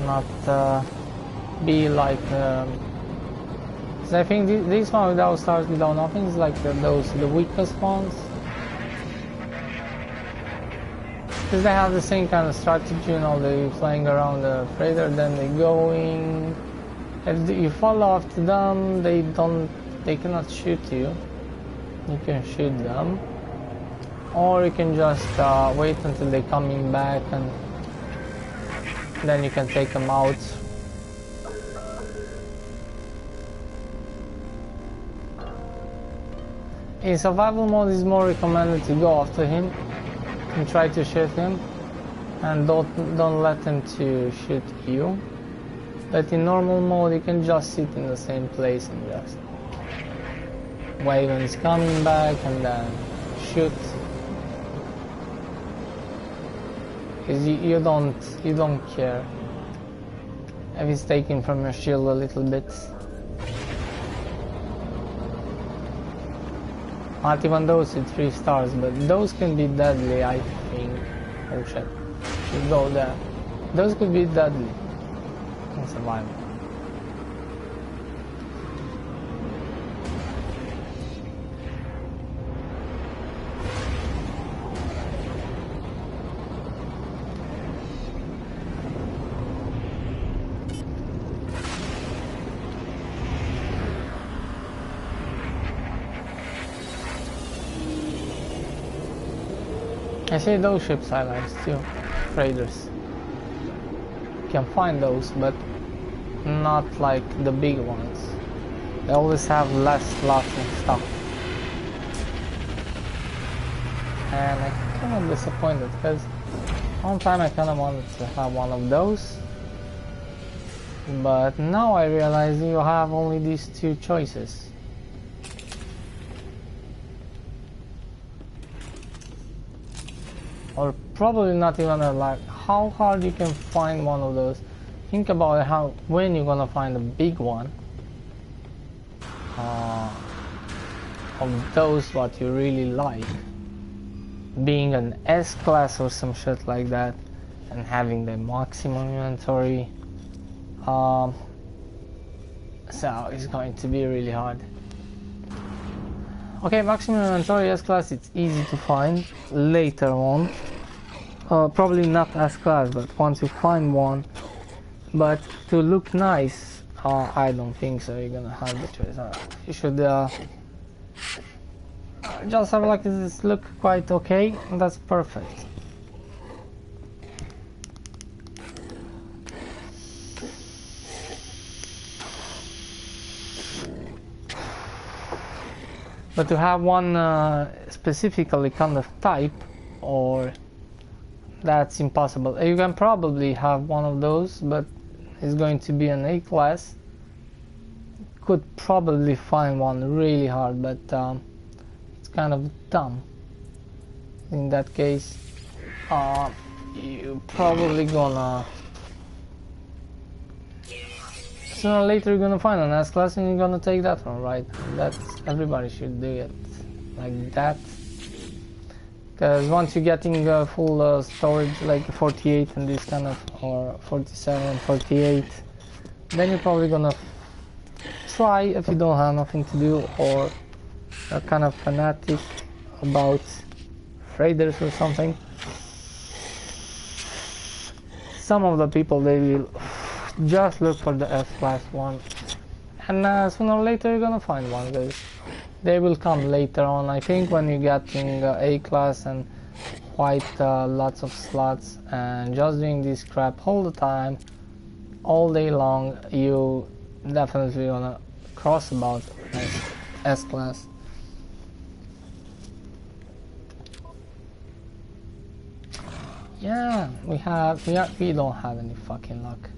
Not be like I think this one without stars, without nothing, is like the weakest ones. Because they have the same kind of strategy, you know, they flying around the freighter, then they going, If you fall after them, they cannot shoot you. You can shoot them, or you can just wait until they're coming back, and then you can take them out. In survival mode, it's more recommended to go after him and try to shoot him, and don't let him to shoot you. But in normal mode, you can just sit in the same place and just wait when he's coming back and then shoot. Because you don't care if he's taken from your shield a little bit. Not even those with 3 stars, but those can be deadly, I think. Oh shit. Should go there. Those could be deadly in survival. I see those ships I like too, freighters. You can find those, but not like the big ones. They always have less slots and stuff. And I'm kind of disappointed because one time I kind of wanted to have one of those. But now I realize you have only these 2 choices. Or probably not even like how hard you can find one of those. Think about how when you're gonna find a big one of those what you really like, being an S class or some shit like that, and having the maximum inventory. So it's going to be really hard. Okay, maximum inventory S class, it's easy to find later on. Probably not S class, but once you find one. But to look nice, I don't think so. You're gonna have the choice. You should just have like this look quite okay, and that's perfect. But to have one specifically kind of type, or that's impossible. You can probably have one of those, but it's going to be an A class. Could probably find one really hard, but it's kind of dumb. In that case, you probably gonna sooner or later you're gonna find an S class and you're gonna take that one, right? That's everybody should do it like that. Because once you're getting full storage like 48 and this kind of, or 47, 48, then you're probably gonna try if you don't have nothing to do, or are kind of fanatic about freighters or something. Some of the people, they will just look for the S class one, and sooner or later you're gonna find one, guys. They will come later on, I think, when you're getting A class and quite lots of slots, and just doing this crap all the time, all day long, you definitely gonna cross about S class. Yeah, we don't have any fucking luck.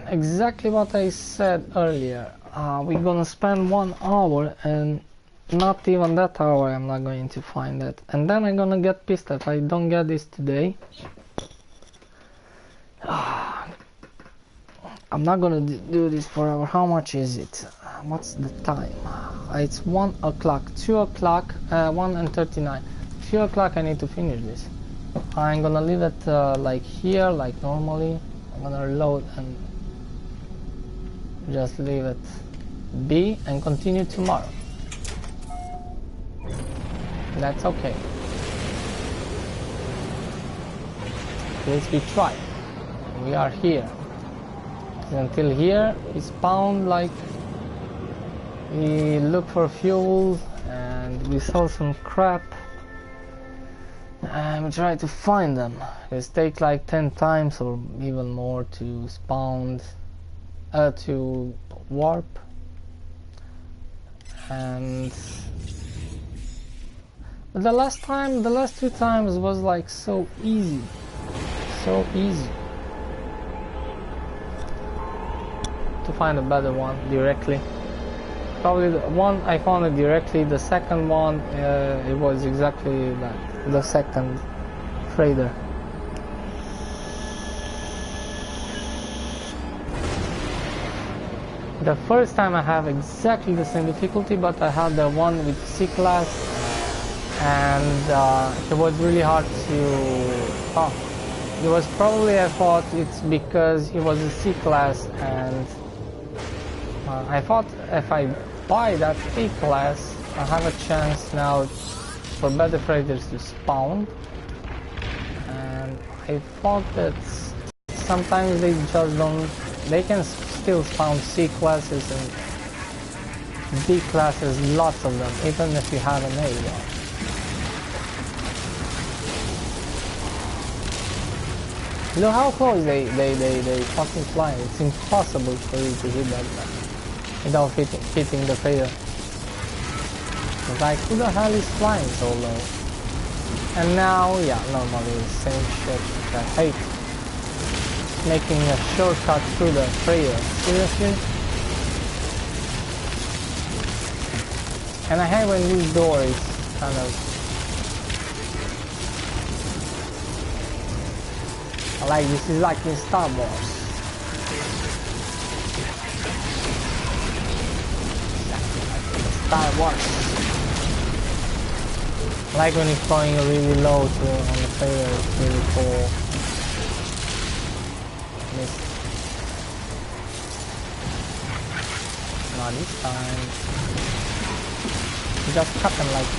Exactly what I said earlier. We're gonna spend 1 hour, and not even that hour I'm not going to find it. And then I'm gonna get pissed if I don't get this today. I'm not gonna do this forever. How much is it? What's the time? It's 1 o'clock, 2 o'clock, 1:39. 2 o'clock I need to finish this. I'm gonna leave it like here, like normally. I'm gonna reload and just leave it be and continue tomorrow. That's okay. At least we try. We are here. Until here, we spawned, like, we look for fuel and we saw some crap and we try to find them. It take like 10 times or even more to spawn, to warp, and the last 2 times was like so easy. To find a better one directly. Probably the one I found it directly, the second one it was exactly like the second freighter. The first time I have exactly the same difficulty, but I had the one with C-class, and it was really hard to... it was probably, I thought it's because it was a C-class, and I thought if I buy that A-class, I have a chance now for better freighters to spawn, and I thought that sometimes they just don't, they can still spawn C-classes and B-classes, lots of them, even if you have an A one. Look how close they fucking fly. It's impossible for you to hit that guy without hitting the freighter. Like, who the hell is flying so low? And now, yeah, normally the same shit. I hate making a shortcut through the freighter. Seriously? And I hate when this door is kind of... like, this is like in Star Wars. Star Wars. I like when it's going really low on the freighter, it's really cool. Not this time. You just cut them like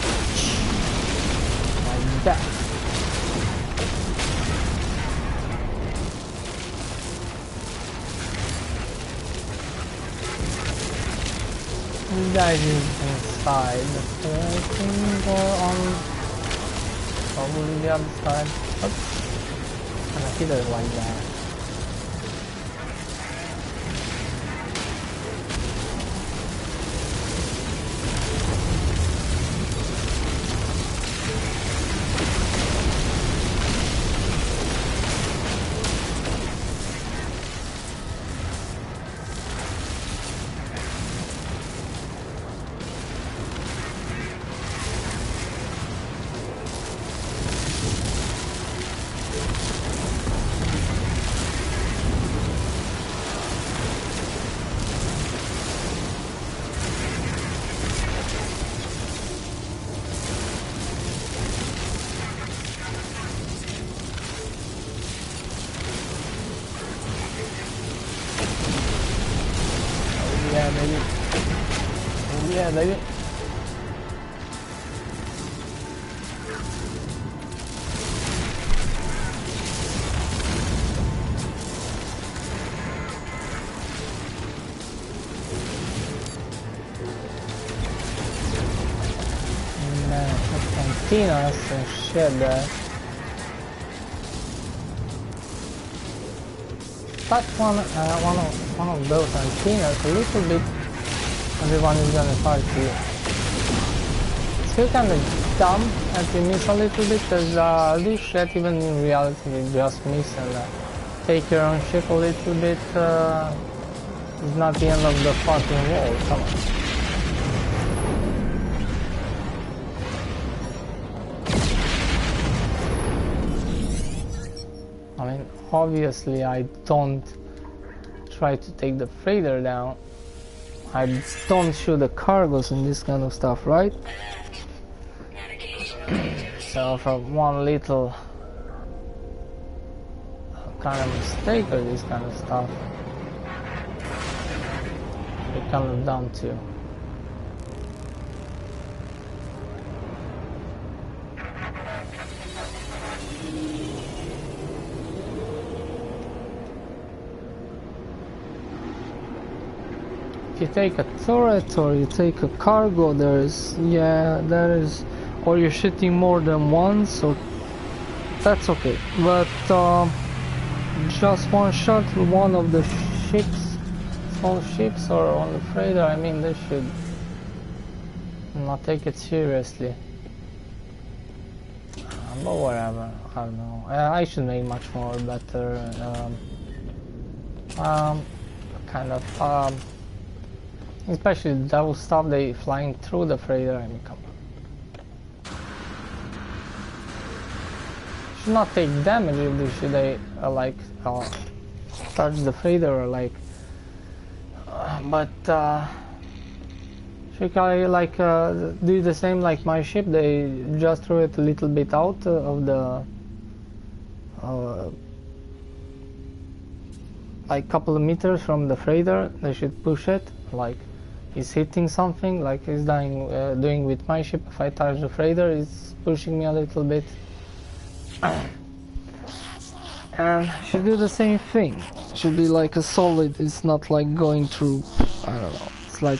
that. This guy is inside, so I can go on probably the other side. Oops. And I hit it like that. Yeah, baby. Cantinas and shit there. Touch one of those antennas a little bit, everyone is gonna fight you. It's still kind of dumb and you miss a little bit, because this shit, even in reality, you just miss and take your own ship a little bit. It's not the end of the fucking world. Come on. I mean, obviously I don't try to take the freighter down. I don't shoot the cargoes and this kind of stuff, right? So from one little kind of mistake or this kind of stuff, you're kind of dumb too. if you take a turret or you take a cargo, there is or you're shooting more than once, so that's okay. But just one shot to one of the ships, small ships, or on the freighter, I mean, they should not take it seriously. But whatever, I don't know. I should make much more better kind of especially those stuff they flying through the freighter. I mean, come on. Should not take damage if they like touch the freighter or like but should I like do the same like my ship? They just throw it a little bit out of the like couple of meters from the freighter. They should push it like it's hitting something, like it's doing with my ship. If I touch the freighter, it's pushing me a little bit. And should do the same thing. Should be like a solid. It's not like going through, I don't know, it's like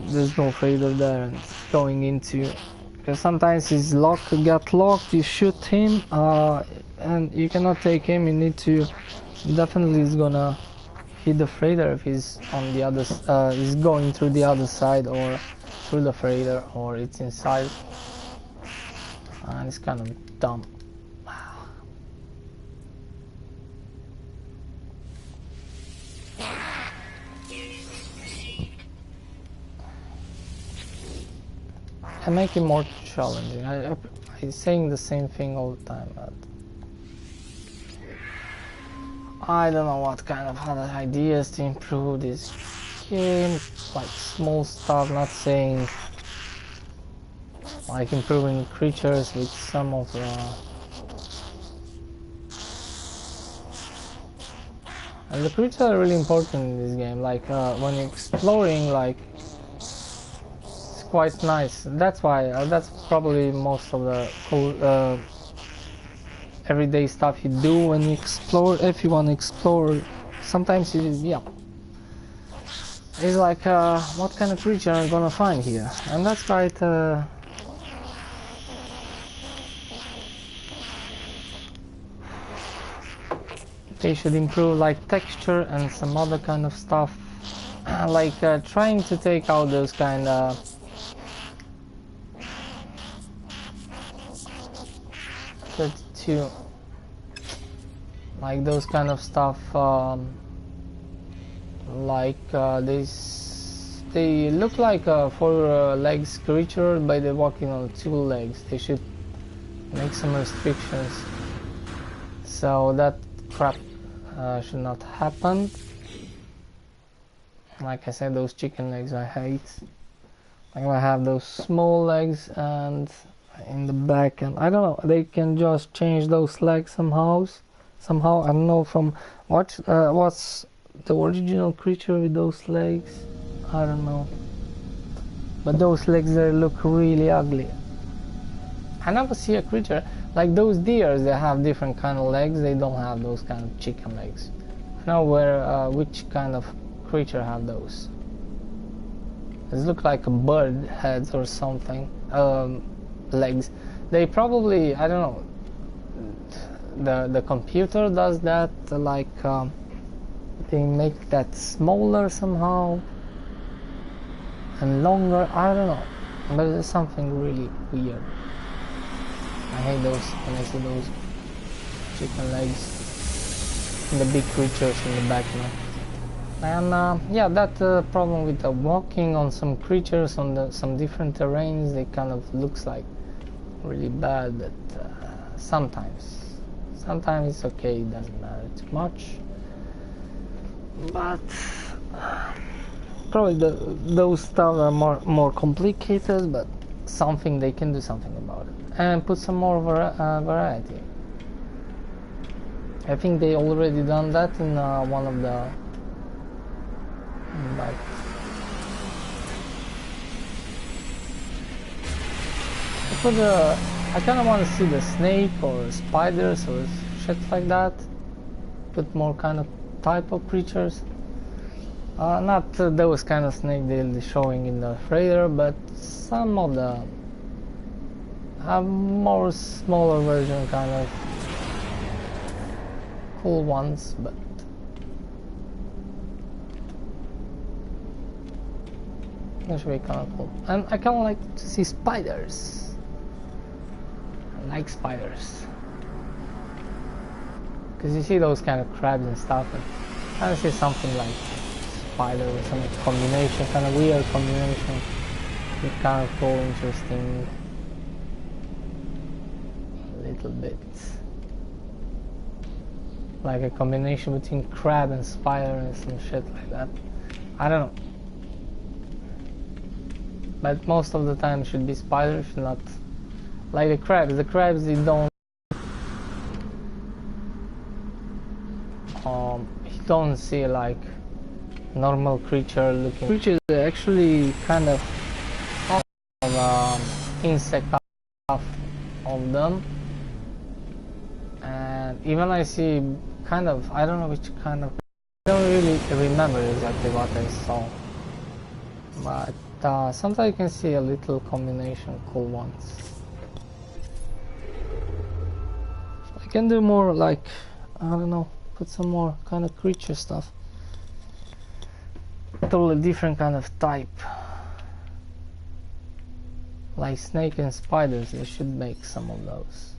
there's no freighter there and it's going into, because sometimes he's got locked, you shoot him and you cannot take him. You need to, definitely is gonna hit the freighter if he's on the other he's going through the other side or through the freighter, or it's inside, and it's kind of dumb. And make it more challenging. I'm saying the same thing all the time, but I don't know what kind of other ideas to improve this game. Like small stuff, not saying like improving creatures with some of the and the creatures are really important in this game. Like when you're exploring, like quite nice. That's why that's probably most of the cool everyday stuff you do when you explore. If you want to explore, sometimes you it's like what kind of creature I'm gonna find here, and that's quite they should improve like texture and some other kind of stuff, like trying to take out those kind of 32, like those kind of stuff, like they look like a 4 legs creature, but they're walking on 2 legs. They should make some restrictions so that crap should not happen. Like I said, those chicken legs I hate. Like I have those small legs and in the back, and I don't know, they can just change those legs somehow. I don't know from what's the original creature with those legs. I don't know, but those legs they look really ugly. I never see a creature like those deers. They have different kind of legs. They don't have those kind of chicken legs. I know where which kind of creature have those. It look like a bird heads or something. Legs. They probably, I don't know, the computer does that, like they make that smaller somehow and longer. I don't know, but it's something really weird. I hate those when I see those chicken legs and the big creatures in the background. And yeah, that problem with the walking on some creatures on some different terrains, they kind of looks like really bad, but sometimes it's okay, it doesn't matter too much. But probably those stuff are more complicated, but something they can do something about it and put some more variety. I think they already done that in one of the like for the I kind of want to see the snake or spiders or shit like that. Put more kind of type of creatures. Not those kind of snake they'll be showing in the trailer, but some of the more smaller version kind of cool ones, but that should be kind of cool. And I kind of like to see spiders. I like spiders because you see those kind of crabs and stuff, and I see something like spider with some combination, kind of weird combination. It's kind of cool, interesting. A little bit like a combination between crab and spider and some shit like that. I don't know. But most of the time it should be spiders, not like the crabs. The crabs you don't see like normal creature looking creatures. They actually kind of insect half of them, and even I see kind of, I don't know which kind of, I don't really remember exactly what I saw, but sometimes you can see a little combination cool ones. So I can do more like, I don't know, put some more kind of creature stuff, totally different kind of type, like snake and spiders. They should make some of those,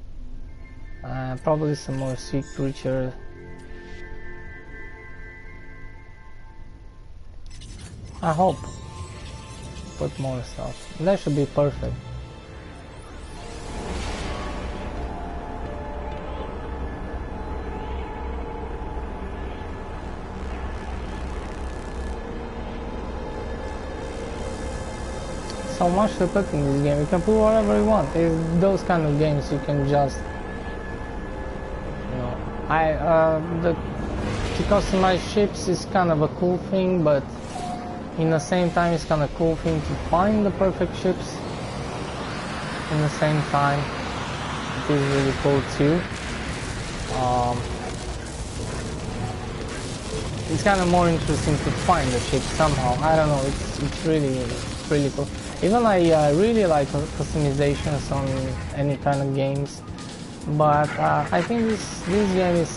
probably some more sea creature. I hope put more stuff. That should be perfect. So much to put in this game. You can put whatever you want. It's those kind of games you can just, you know, to customize ships is kind of a cool thing, but in the same time it's kind of cool thing to find the perfect ships. In the same time, it is really cool too. It's kind of more interesting to find the ship somehow. I don't know. It's really cool. Even I really like customizations on any kind of games, but I think this game is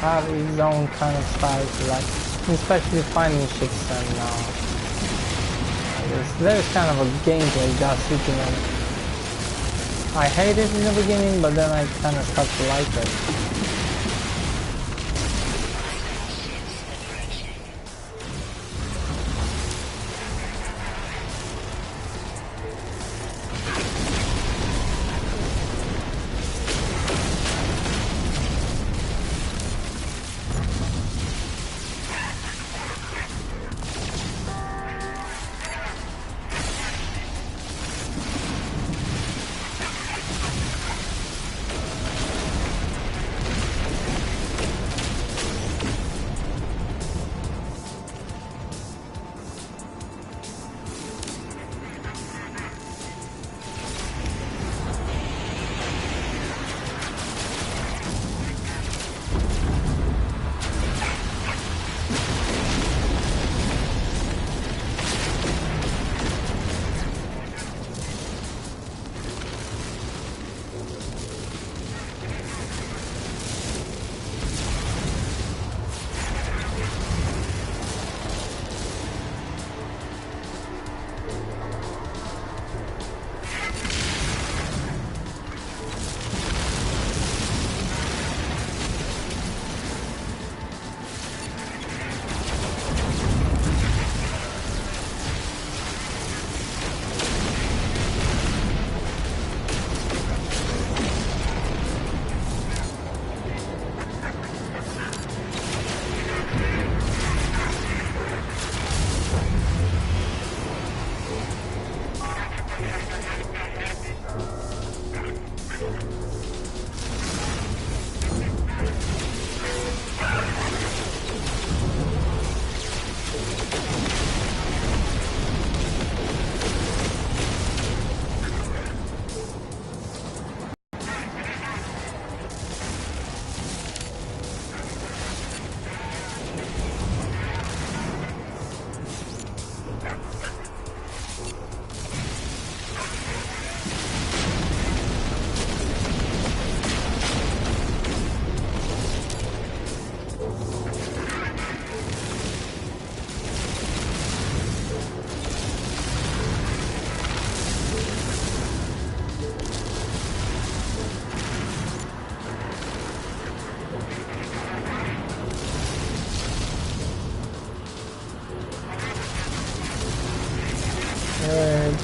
have its own kind of style to like, especially finding ships, and there's kind of a gameplay just sitting on it. I hate it in the beginning, but then I kind of start to like it.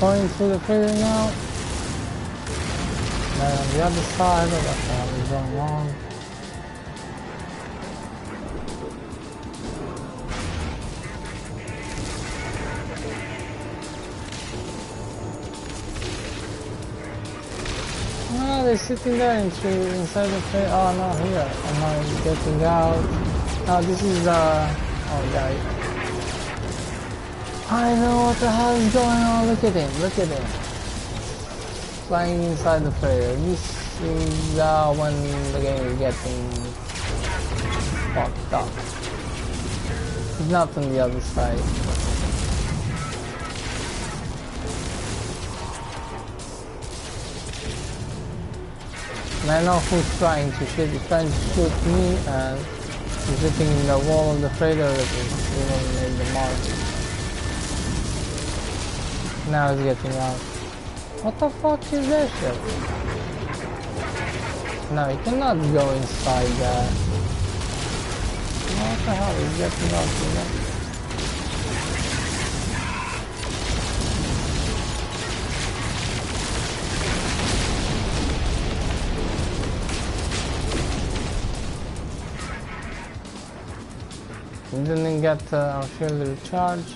going through the freighter now. And on the other side, what the hell is going on? Ah, they're sitting there inside the freighter. Oh no, here. Am I getting out? Oh, this is oh yeah. I know what the hell is going on. Look at him. Look at him. Flying inside the freighter. This is when the game is getting fucked up. He's not on the other side. And I know who's trying to shoot. He's trying to shoot me, and he's sitting in the wall of the freighter that is even in the mark. Now he's getting out. What the fuck is that shit? No, you cannot go inside that. What the hell is getting out of that? Didn't get our shield recharge.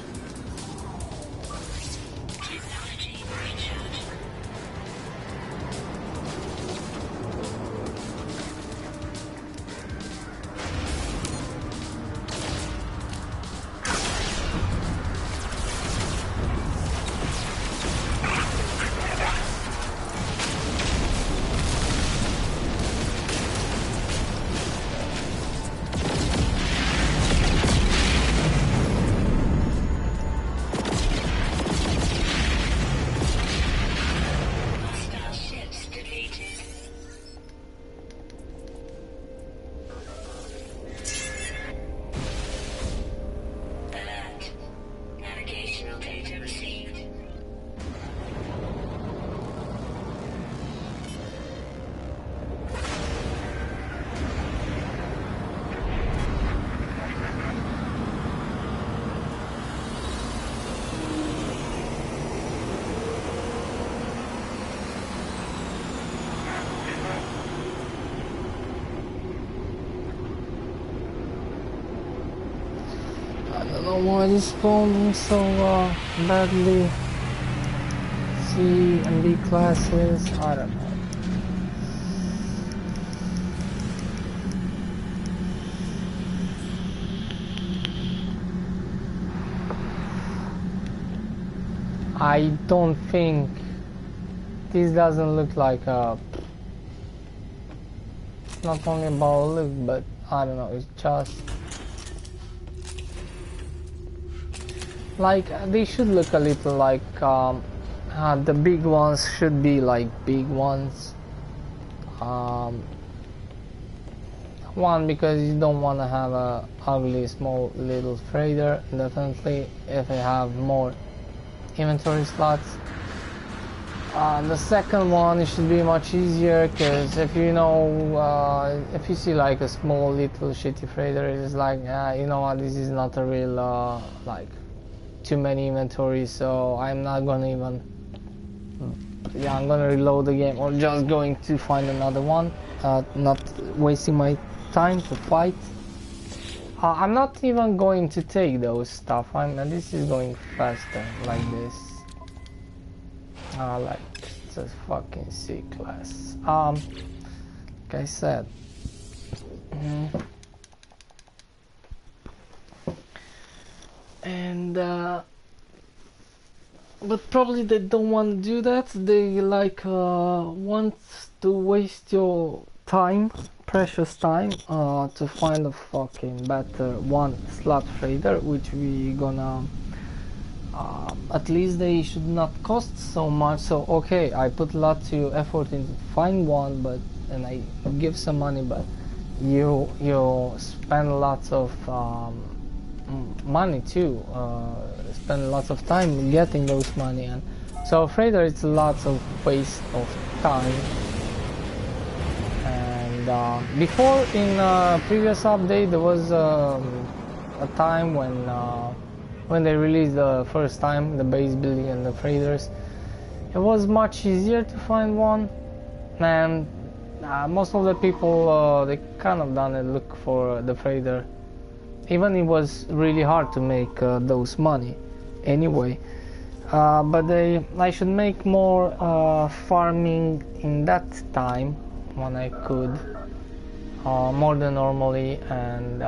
Why is spawning so badly? C and B classes, I don't know. I don't think this doesn't look like a, it's not only about look, but I don't know, it's just like they should look a little like the big ones should be like big ones. One, because you don't want to have a ugly small little freighter. Definitely if you have more inventory slots. The second one, it should be much easier, because if you know, if you see like a small little shitty freighter, it's like you know what, this is not a real like too many inventory, so I'm not gonna even, yeah, I'm gonna reload the game or just going to find another one, not wasting my time to fight. I'm not even going to take those stuff. This is going faster like this. Like it's a fucking C class. Like I said. And but probably they don't want to do that. They like want to waste your time, precious time, to find a fucking better one slot freighter, which we gonna at least they should not cost so much. So okay, I put lots of effort into find one, but and I give some money, but you spend lots of money too, spend lots of time getting those money, and so freighter it's lots of waste of time. And before, in previous update, there was a time when they released the first time the base building and the freighters, it was much easier to find one, and most of the people they kind of done it look for the freighter. Even it was really hard to make those money anyway. But I should make more farming in that time when I could, more than normally. And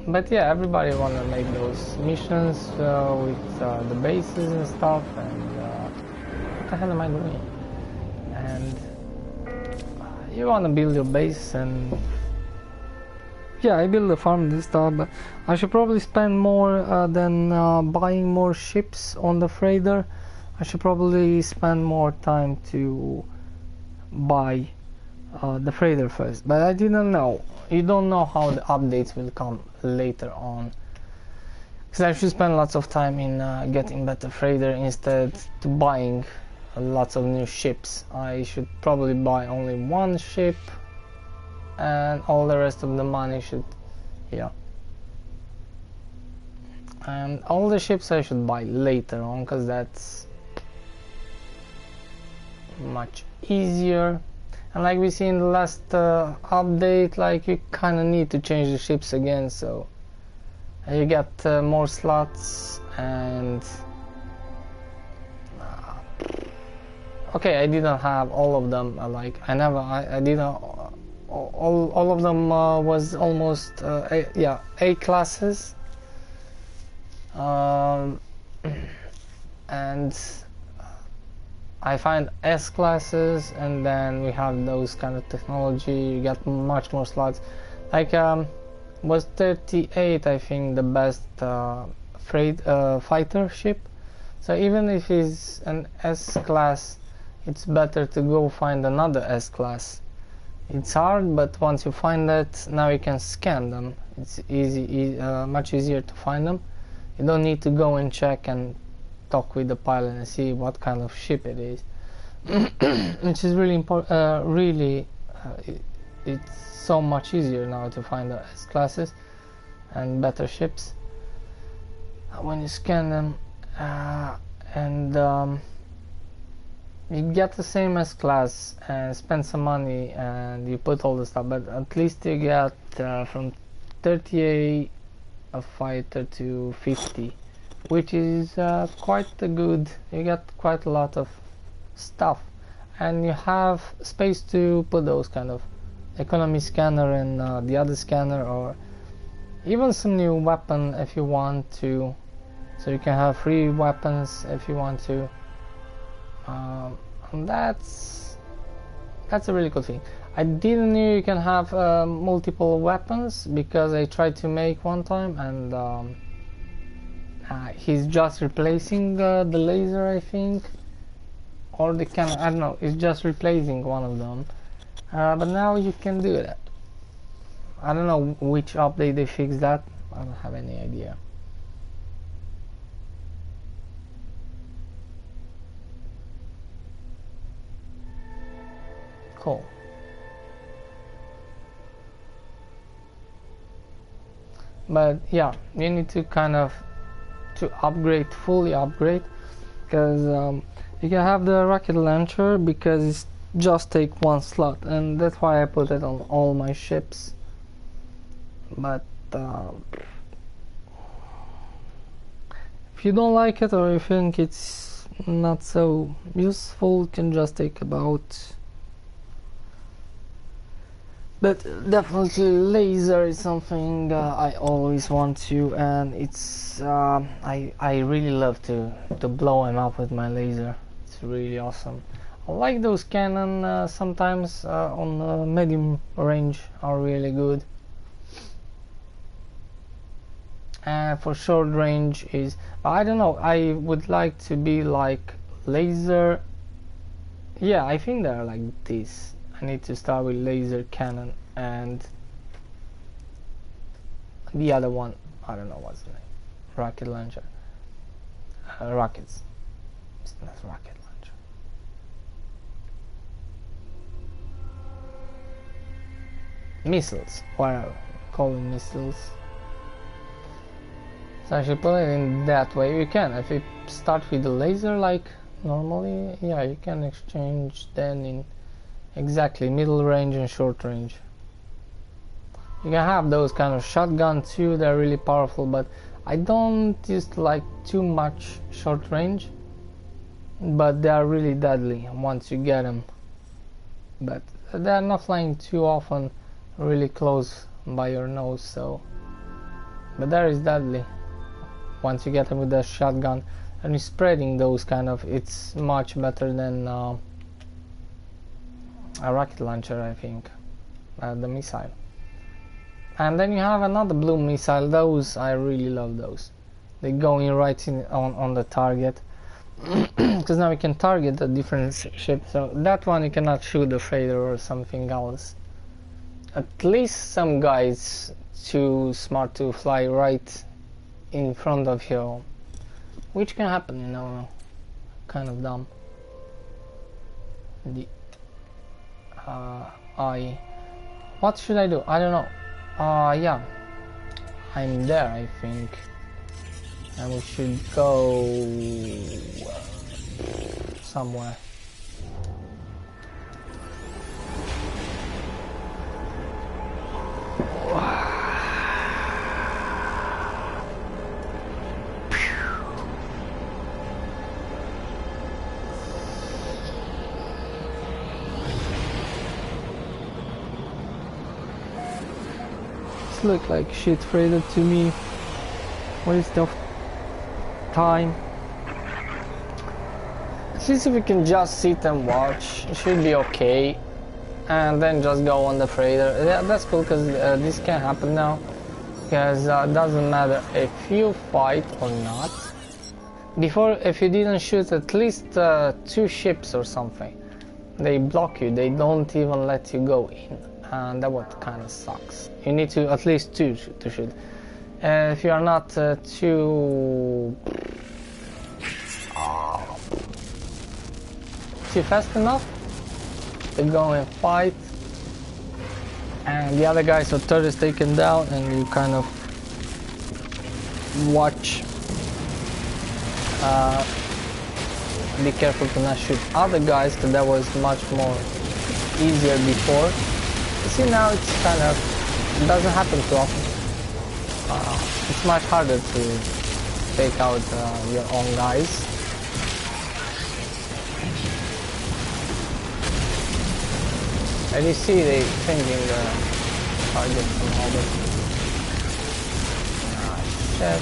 but yeah, everybody wanna make those missions with the bases and stuff. And what the hell am I doing? And you wanna build your base, and yeah, I build a farm this time, but I should probably spend more than buying more ships on the freighter. I should probably spend more time to buy the freighter first, but I didn't know. You don't know how the updates will come later on. Because I should spend lots of time in getting better freighter instead to buying lots of new ships. I should probably buy only one ship, and all the rest of the money should, yeah. And all the ships I should buy later on, because that's much easier. And like we see in the last update, like you kind of need to change the ships again, so you get more slots. And okay, I didn't have all of them. Like I didn't. All of them was almost A classes, and I find S classes, and then we have those kind of technology. You get much more slots. Like was 38, I think, the best fighter ship. So even if it's an S class, it's better to go find another S class. It's hard, but once you find that, now you can scan them. It's much easier to find them. You don't need to go and check and talk with the pilot and see what kind of ship it is. Which is really important. It's so much easier now to find the S classes and better ships when you scan them, and you get the same S class and spend some money and you put all the stuff, but at least you get from 38 a fighter to 50, which is quite good. You get quite a lot of stuff, and you have space to put those kind of economy scanner and the other scanner, or even some new weapon if you want to, so you can have free weapons if you want to. And that's a really cool thing. I didn't know you can have multiple weapons, because I tried to make one time, and he's just replacing the laser, I think, or the cannon. I don't know. It's just replacing one of them. But now you can do that. I don't know which update they fixed that. I don't have any idea. Cool. But yeah, you need to kind of fully upgrade, because you can have the rocket launcher, because it's just take one slot, and that's why I put it on all my ships. But if you don't like it, or you think it's not so useful, you can just take about. But definitely laser is something I always want to, and it's I really love to blow him up with my laser. It's really awesome. I like those cannon sometimes on medium range are really good. And for short range is, I don't know, I would like to be like laser. Yeah, I think they're like this. I need to start with laser cannon and the other one, I don't know what's the name. Rocket launcher. Rockets. It's not rocket launcher. Missiles. Whatever. Call them missiles. So I should put it in that way. You can. If you start with the laser like Normally, yeah, you can exchange then in exactly middle range and short range. You can have those kind of shotguns too, they're really powerful, but I don't use like too much short range, but they are really deadly once you get them. But they're not flying too often really close by your nose, so but that is deadly once you get them with the shotgun, and you're spreading those kind of, it's much better than a rocket launcher, I think, the missile. And then you have another blue missile, those I really love those. They go in right in on the target, because now you can target the different ships. So that one you cannot shoot the freighter or something else. At least some guys too smart to fly right in front of you, which can happen, you know, kind of dumb. The what should I do? I don't know. Yeah, I'm there, I think, and we should go somewhere. Look like shit freighter to me. Waste of time. Since we can just sit and watch, it should be okay, and then just go on the freighter. Yeah, that's cool, because this can happen now, because it doesn't matter if you fight or not. Before, if you didn't shoot at least 2 ships or something, they block you, they don't even let you go in. And that what kind of sucks. You need to at least 2 to shoot. If you are not too fast enough to go and fight, and the other guys are third is taken down, and you kind of watch. Be careful to not shoot other guys, because that was much more easier before. You see, now it's kind of, it doesn't happen too often. It's much harder to take out your own guys. And you see they changing the target somehow, but shit.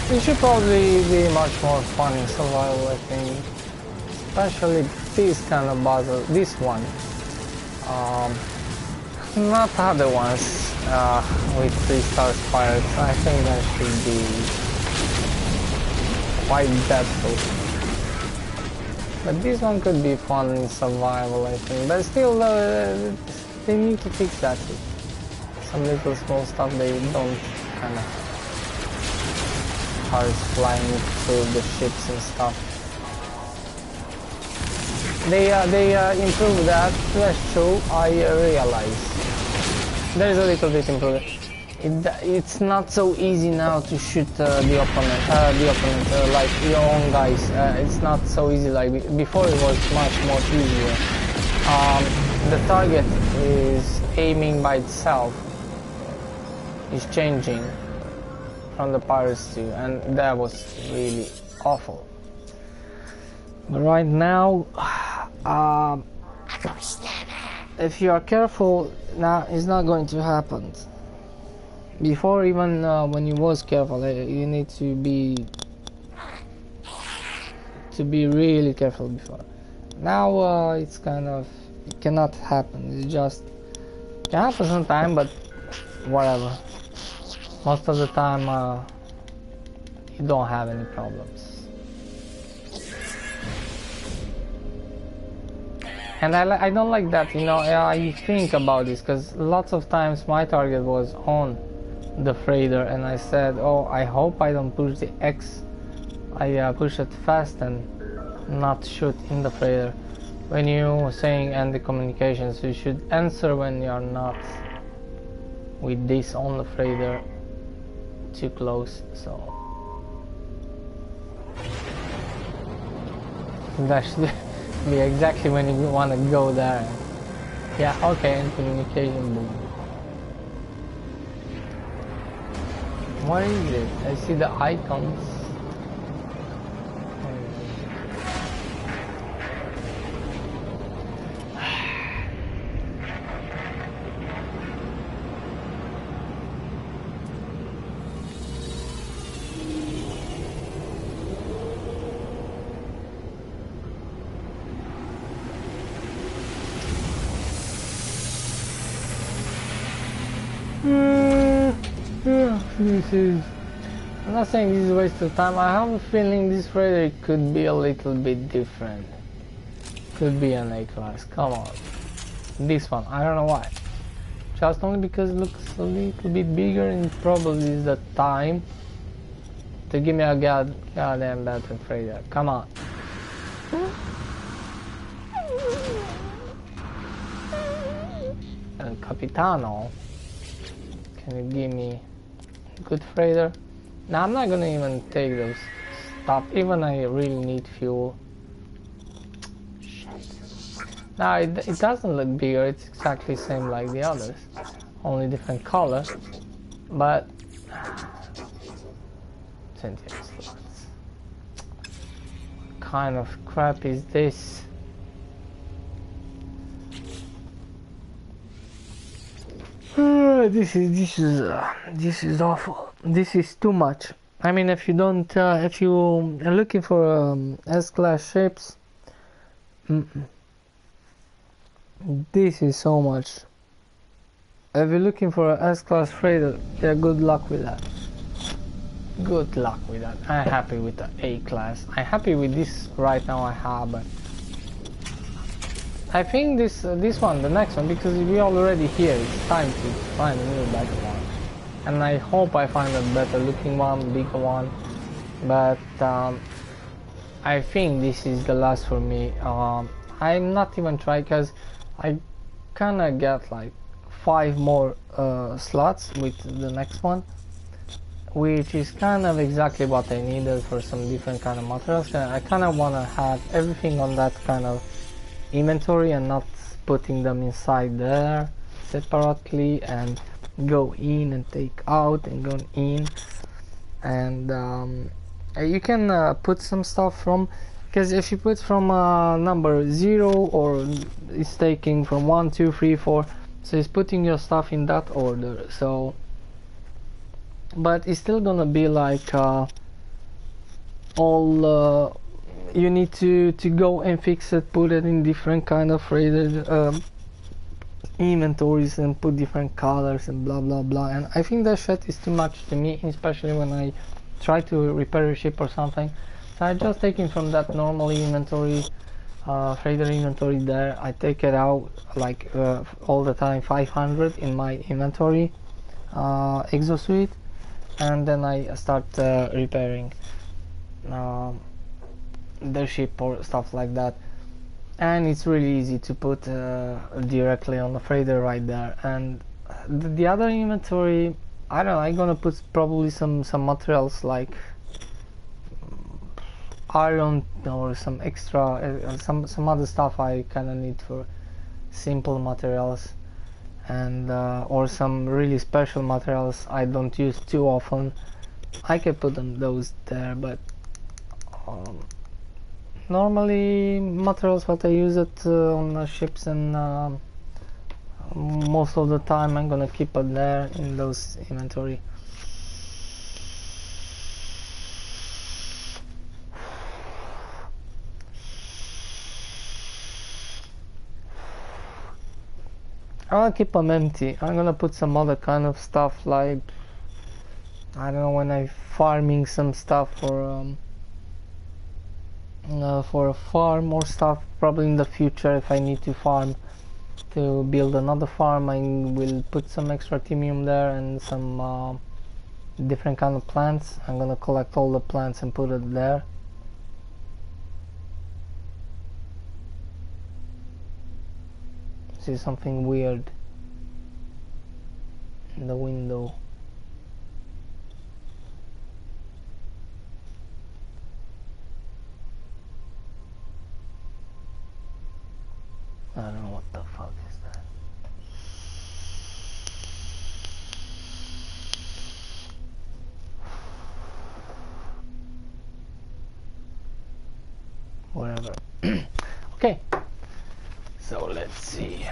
It should probably be much more fun in survival, I think. Especially this kind of battle, this one. Not other ones with 3-star pirates. I think that should be quite deadly. But this one could be fun in survival, I think. But still, they need to fix that. Some little small stuff they don't kind of cars flying through the ships and stuff. They improved that flash show. I realize there's a little bit improved. It's not so easy now to shoot the opponent, like your own guys. It's not so easy like before. It was much more easier. The target is aiming by itself. Is changing from the pirates too, and that was really awful. But right now, if you are careful, now it's not going to happen. Before, even when you was careful, you need to be really careful before. Now it's kind of, it cannot happen. It just can happen sometime, but whatever. Most of the time you don't have any problems. And I don't like that, you know. I think about this because lots of times my target was on the freighter and I said, oh, I hope I don't push the X. I push it fast and not shoot in the freighter. When you saying end the communications, you should answer when you're not with this on the freighter too close. So that should be exactly when you want to go there. Yeah, okay, and communication, boom. What is it? I see the icons. I'm not saying this is a waste of time. I have a feeling this freighter could be a little bit different. Could be an A-class. Come on. This one, I don't know why. Just only because it looks a little bit bigger and probably is the time to give me a goddamn better freighter. Come on. El Capitano. Can you give me a good freighter? Now I'm not gonna even take those stuff, even I really need fuel. Shit. Now it doesn't look bigger, it's exactly the same like the others, only different color, but 28 slots. What kind of crap is this? This is awful. This is too much. I mean, if you don't, if you are looking for S-class ships, this is so much. If you're looking for an S-class freighter, yeah, good luck with that. Good luck with that. I'm happy with the A-class. I'm happy with this right now I have, but I think this one, the next one, because we're already here, it's time to find a new better one. And I hope I find a better looking one, bigger one. But I think this is the last for me. I'm not even trying because I kinda get like 5 more slots with the next one, which is kind of exactly what I needed for some different kind of materials. I kind of want to have everything on that kind of inventory and not putting them inside there separately and go in and take out and go in. And you can put some stuff from, because if you put from number 0 or it's taking from 1, 2, 3, 4, so it's putting your stuff in that order. So but it's still gonna be like all you need to go and fix it, put it in different kind of rated inventories and put different colors and blah blah blah. And I think that shit is too much to me, especially when I try to repair a ship or something. So I just take it from that normal inventory, freighter inventory there. I take it out like all the time, 500 in my inventory exosuite, and then I start repairing the ship or stuff like that. And it's really easy to put directly on the freighter right there. And the other inventory, I don't know, I'm gonna put probably some materials like iron or some extra some other stuff I kind of need for simple materials, and or some really special materials I don't use too often. I can put those there, but um, normally materials what I use it on the ships, and most of the time I'm gonna keep it there in those inventory. I'm gonna keep them empty. I'm gonna put some other kind of stuff, like I don't know, when I'm farming some stuff for a farm or stuff. Probably in the future, if I need to farm to build another farm, I will put some extra timium there and some different kind of plants. I'm gonna collect all the plants and put it there. See something weird in the window. I don't know what the fuck is that. Whatever. Okay, so let's see.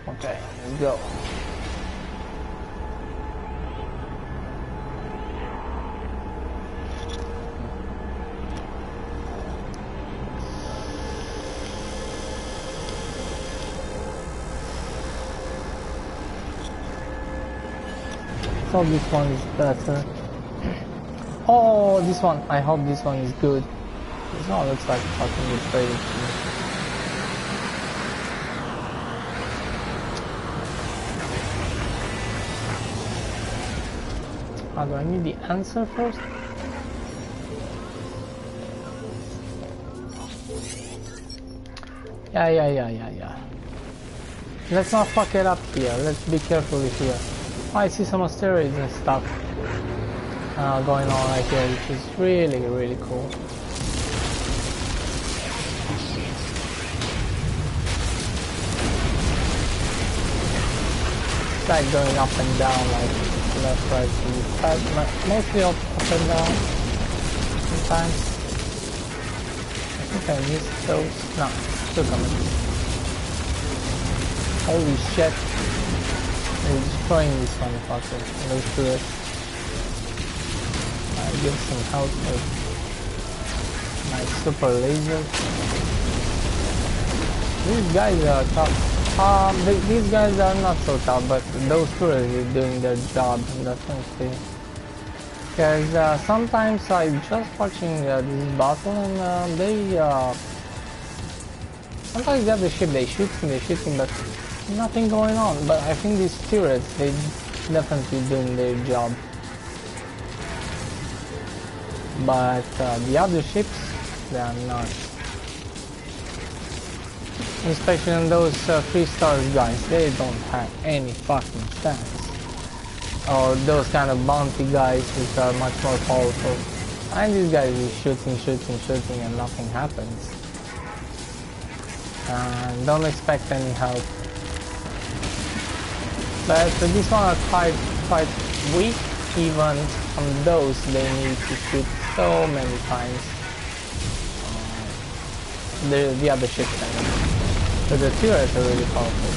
Okay, let's go. So this one is better. Oh, this one. I hope this one is good. This one looks like fucking betrayed to me. Do I need the answer first? Yeah. Let's not fuck it up here. Let's be careful here. Oh, I see some asteroids and stuff going on right here, which is really cool. It's like going up and down, like left, right, mostly up and down sometimes. I think I missed those. No, still coming. Holy shit. They're destroying this motherfucker. Those turrets. I give some help with my super laser. These guys are tough. These guys are not so tough, but those turrets are doing their job, definitely. Because sometimes I'm just watching this battle, and sometimes the other ship, they shoot him, but nothing going on. But I think these turrets, they definitely doing their job. But the other ships, they are not. Especially in those 3-star guys, they don't have any fucking chance. Or those kind of bounty guys which are much more powerful. And these guys is shooting and nothing happens. And don't expect any help. But these one are quite weak. Even on those they need to shoot so many times. The other ships anyway. But the turrets are really powerful.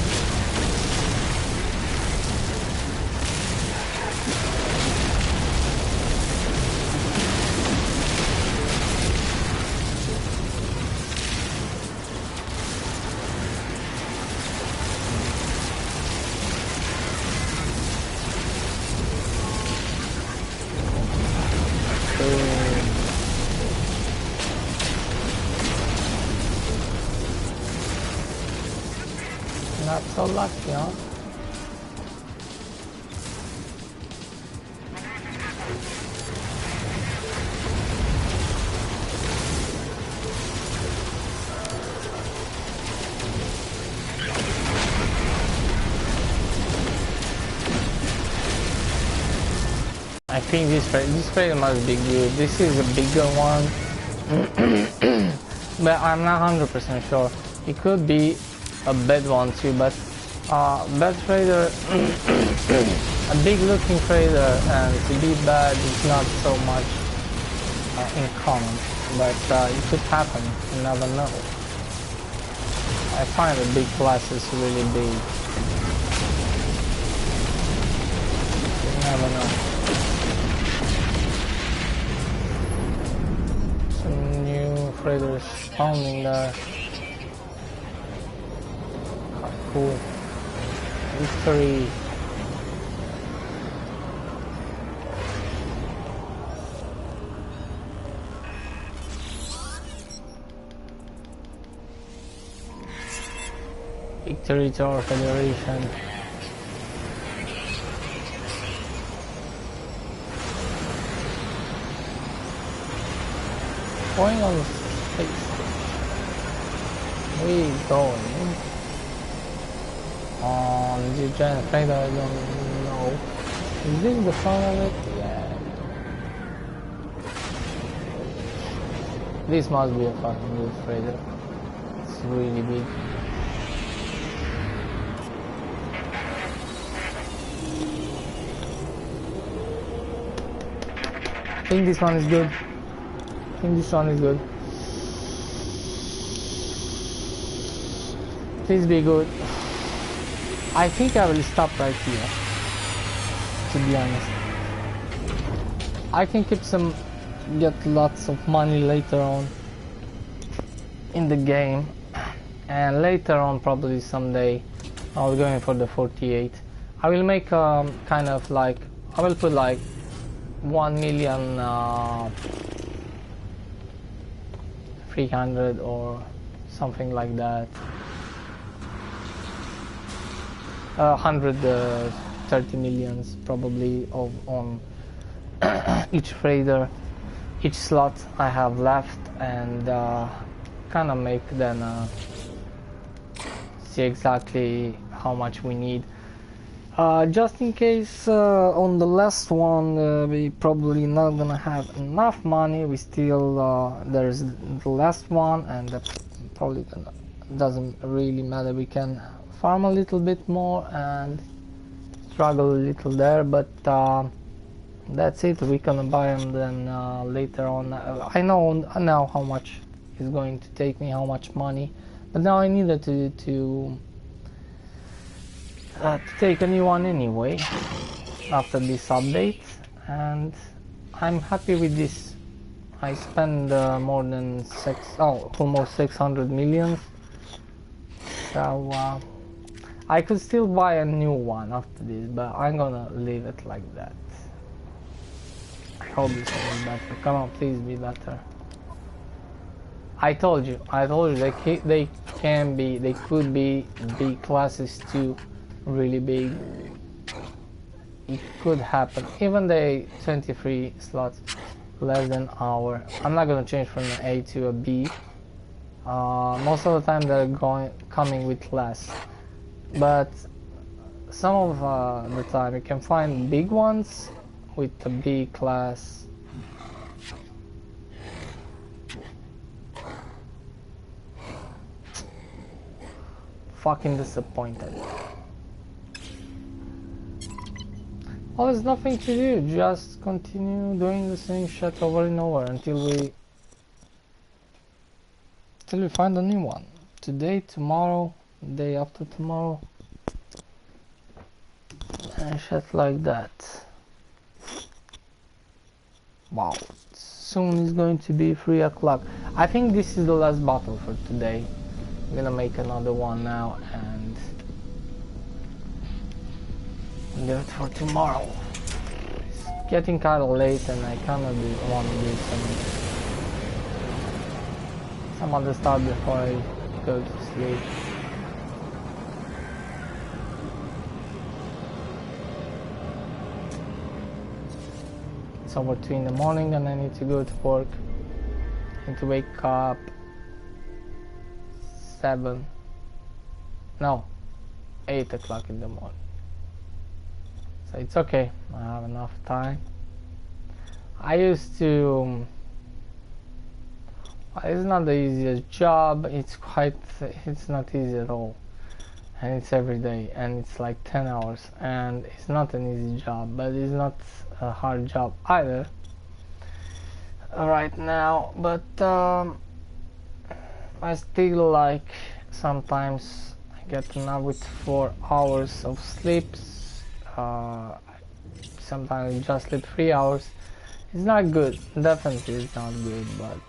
Not so lucky, huh? I think this trade must be good. This is a bigger one, but I'm not 100% sure. It could be a bad one too, but bad trader, a big looking trader, and to be bad is not so much in common, but it could happen. You never know. I find the big classes really big. You never know. Traders spawning there. Cool. Victory. Victory to our federation. Going on space. We going on the giant trader. I don't know. Is this the front of it? Yeah. This must be a fucking good trader. It's really big. I think this one is good. I think this one is good. Please be good. I think I will stop right here, to be honest. I can keep get lots of money later on in the game, and later on probably someday I'll go in for the 48. I will make kind of like, I will put like 1 million 300 or something like that. 130 millions probably on each trader, each slot I have left, and kind of make then see exactly how much we need. Just in case on the last one we probably not gonna have enough money. We still there's the last one, and that probably doesn't really matter. We can farm a little bit more and struggle a little there, but that's it. We can buy them then later on. I know now how much it's going to take me, how much money, but now I needed to take a new one anyway after this update, and I'm happy with this. I spend more than almost 600 million, so I could still buy a new one after this, but I'm gonna leave it like that. I hope this one is better. Come on, please be better. I told you they could be big classes too, really big. It could happen. Even the 23 slots less than hour. I'm not gonna change from an A to a B. Most of the time they're coming with less, but some of the time you can find big ones with a B class. Fucking disappointed. Well, there's nothing to do, just continue doing the same shit over and over until we find a new one. Today, tomorrow, day after tomorrow, and shit like that. Wow, soon it's going to be 3 o'clock. I think this is the last battle for today. I'm gonna make another one now and do it for tomorrow. It's getting kind of late and I kind of want to do some other stuff before I go to sleep. it's over 2 in the morning and I need to go to work. I need to wake up 7, no, 8 o'clock in the morning. So it's okay, I have enough time. I used to, it's not the easiest job, it's not easy at all. And it's every day and it's like 10 hours and it's not an easy job, but it's not a hard job either right now. But I still like sometimes I get enough with 4 hours of sleep. Sometimes I just sleep 3 hours. It's not good, definitely it's not good, but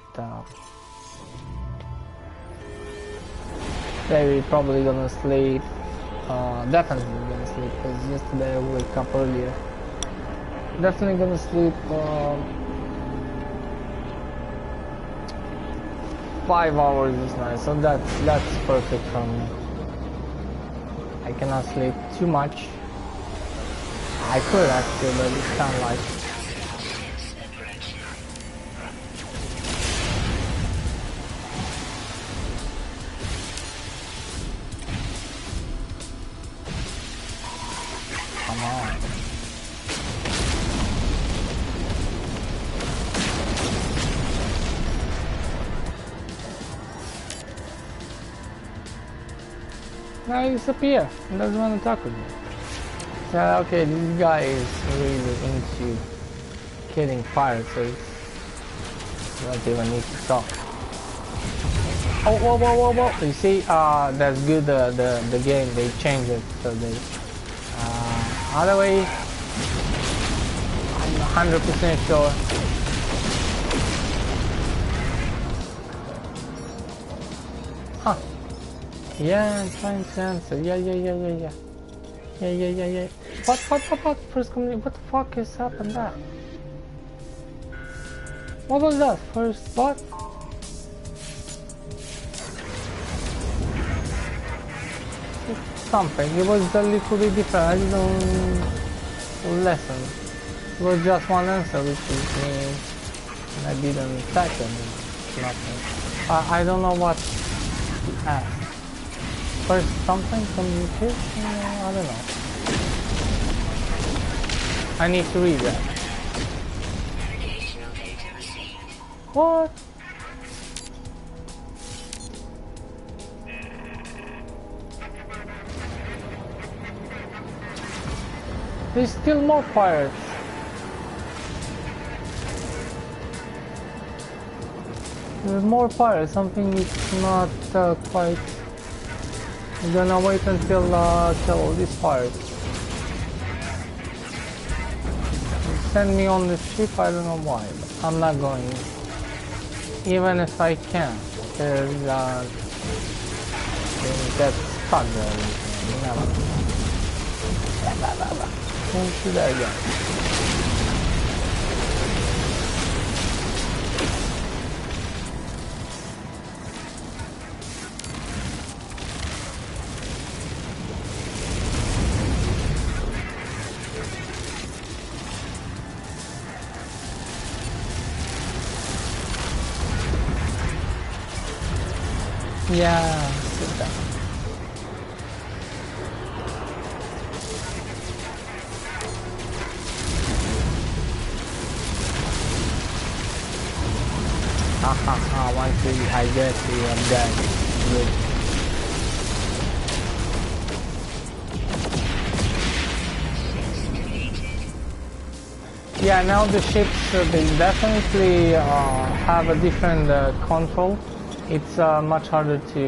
today we're probably gonna sleep, definitely gonna sleep, because yesterday I woke up earlier. Definitely gonna sleep 5 hours this night, so that's perfect for me. I cannot sleep too much. I could actually, but it's kind of like come on. Now he disappears and doesn't want to talk with me. So, okay, this guy is really into killing pirates, so he don't even need to talk. Oh, whoa, whoa, whoa, whoa! You see, that's good. The game they changed it, so they other way. I'm 100% sure. Huh? Yeah, I'm trying to answer. Yeah. Yeah. What? First community. What the fuck is happened there? What was that? First what? Something. It was a little bit different. I didn't listen. It was just one answer, which is me. And I didn't second. Nothing. I don't know what he asked. First something, communication, I don't know. I need to read that. Navigational data received. What? There's still more pirates. There's more pirates, something is not quite... I'm gonna wait until kill all these pirates. Send me on the ship, I don't know why, but I'm not going. Even if I can, because they get stuck there. You never. Don't do that again. Yeah, sit down. Once I get you, I'm dead. Good. Yeah, now the ships, they definitely have a different control. It's much harder to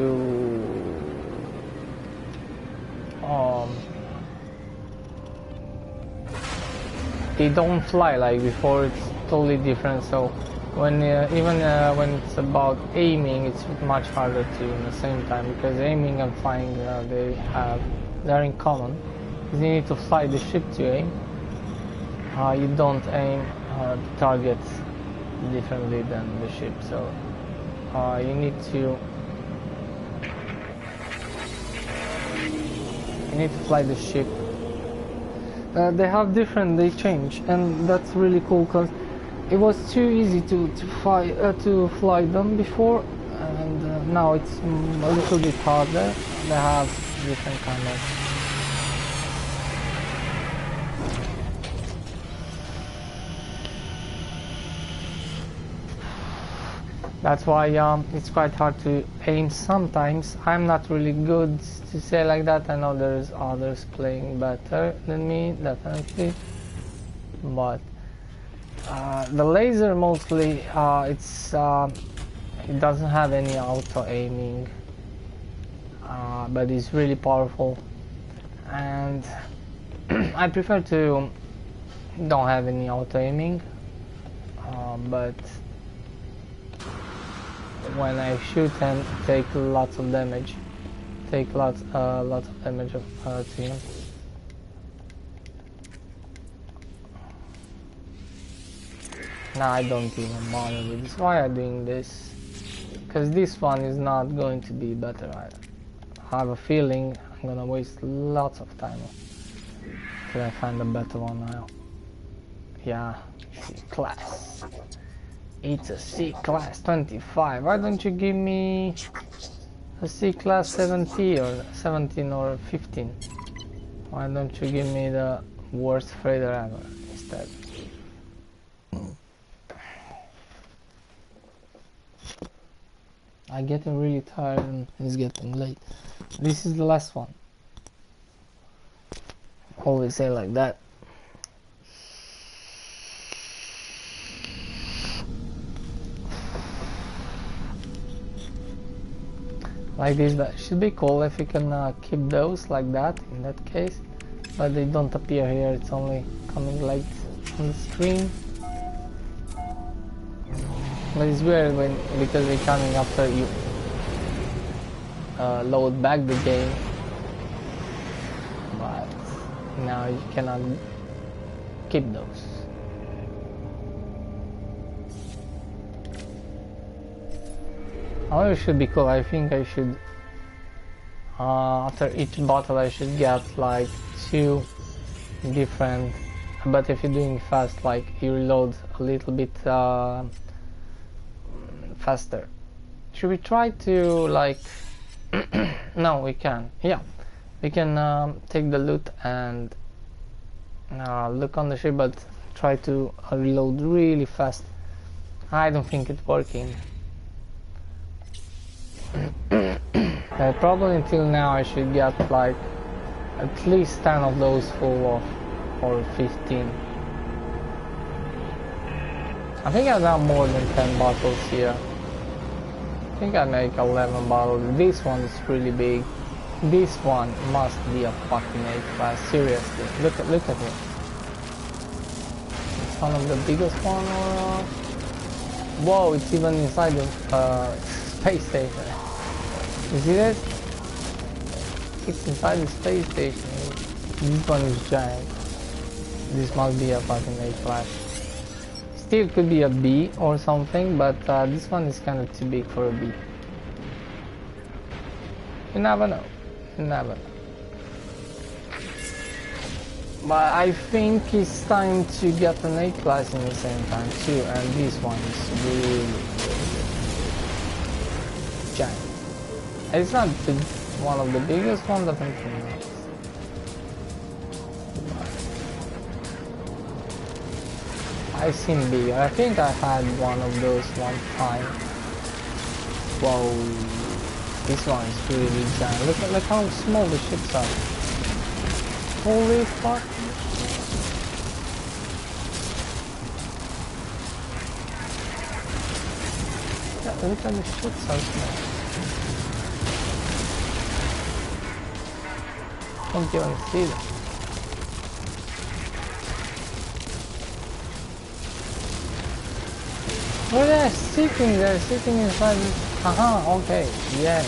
they don't fly like before. It's totally different. So when even when it's about aiming, it's much harder to in the same time, because aiming and flying they're in common. You need to fly the ship to aim. You don't aim the targets differently than the ship. So you need to fly the ship. They have different, they change, and that's really cool, because it was too easy to fly them before, and now it's a little bit harder. They have different kind of. That's why it's quite hard to aim sometimes. I'm not really good to say like that. I know there's others playing better than me, definitely. But the laser mostly, it doesn't have any auto aiming, but it's really powerful. And I prefer to don't have any auto aiming, but when I shoot and take lots of damage, lots of damage to him. Now I don't even bother with this. Why am I doing this? Because this one is not going to be better. I have a feeling I'm gonna waste lots of time till I find a better one now. Yeah, C-class. It's a C-class 25. Why don't you give me a C-class 17 or 15? Why don't you give me the worst freighter ever instead? I'm getting really tired and it's getting late. This is the last one. Always say like that. Like this, that should be cool if you can keep those like that in that case, but they don't appear here, it's only coming late on the screen. But it's weird because they're coming after you load back the game, but now you cannot keep those. Oh, it should be cool. I think I should after each battle I should get like 2 different, but if you're doing fast, like you reload a little bit faster. Should we try to like no, we can, yeah, we can take the loot and look on the ship, but try to reload really fast. I don't think it's working. Probably until now I should get like at least 10 of those full of, or 15. I think I've done more than 10 bottles here. I think I make 11 bottles. This one is really big. This one must be a fucking A-class, seriously. Look at it. It's one of the biggest one, or whoa, it's even inside the space station. You see this? It's inside the space station. This one is giant. This must be a fucking A-class. Still could be a B or something, but this one is kind of too big for a B. You never know. You never know. But I think it's time to get an A-class in the same time too, and this one is really, really giant. It's not one of the biggest ones, but I'm thinking of. I've seen bigger. I think I had one of those one time. Whoa, this one is really giant. Look how small the ships are. Holy fuck. Yeah, look at the ships so small. Don't even see them. Where they're sitting inside. Aha, okay, yeah.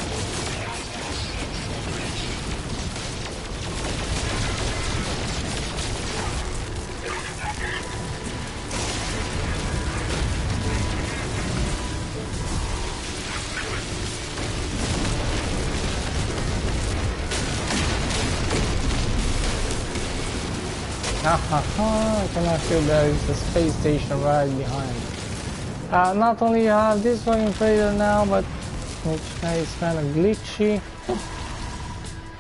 I cannot feel there is a space station right behind. Not only you have this fucking freighter now, but which is kind of glitchy.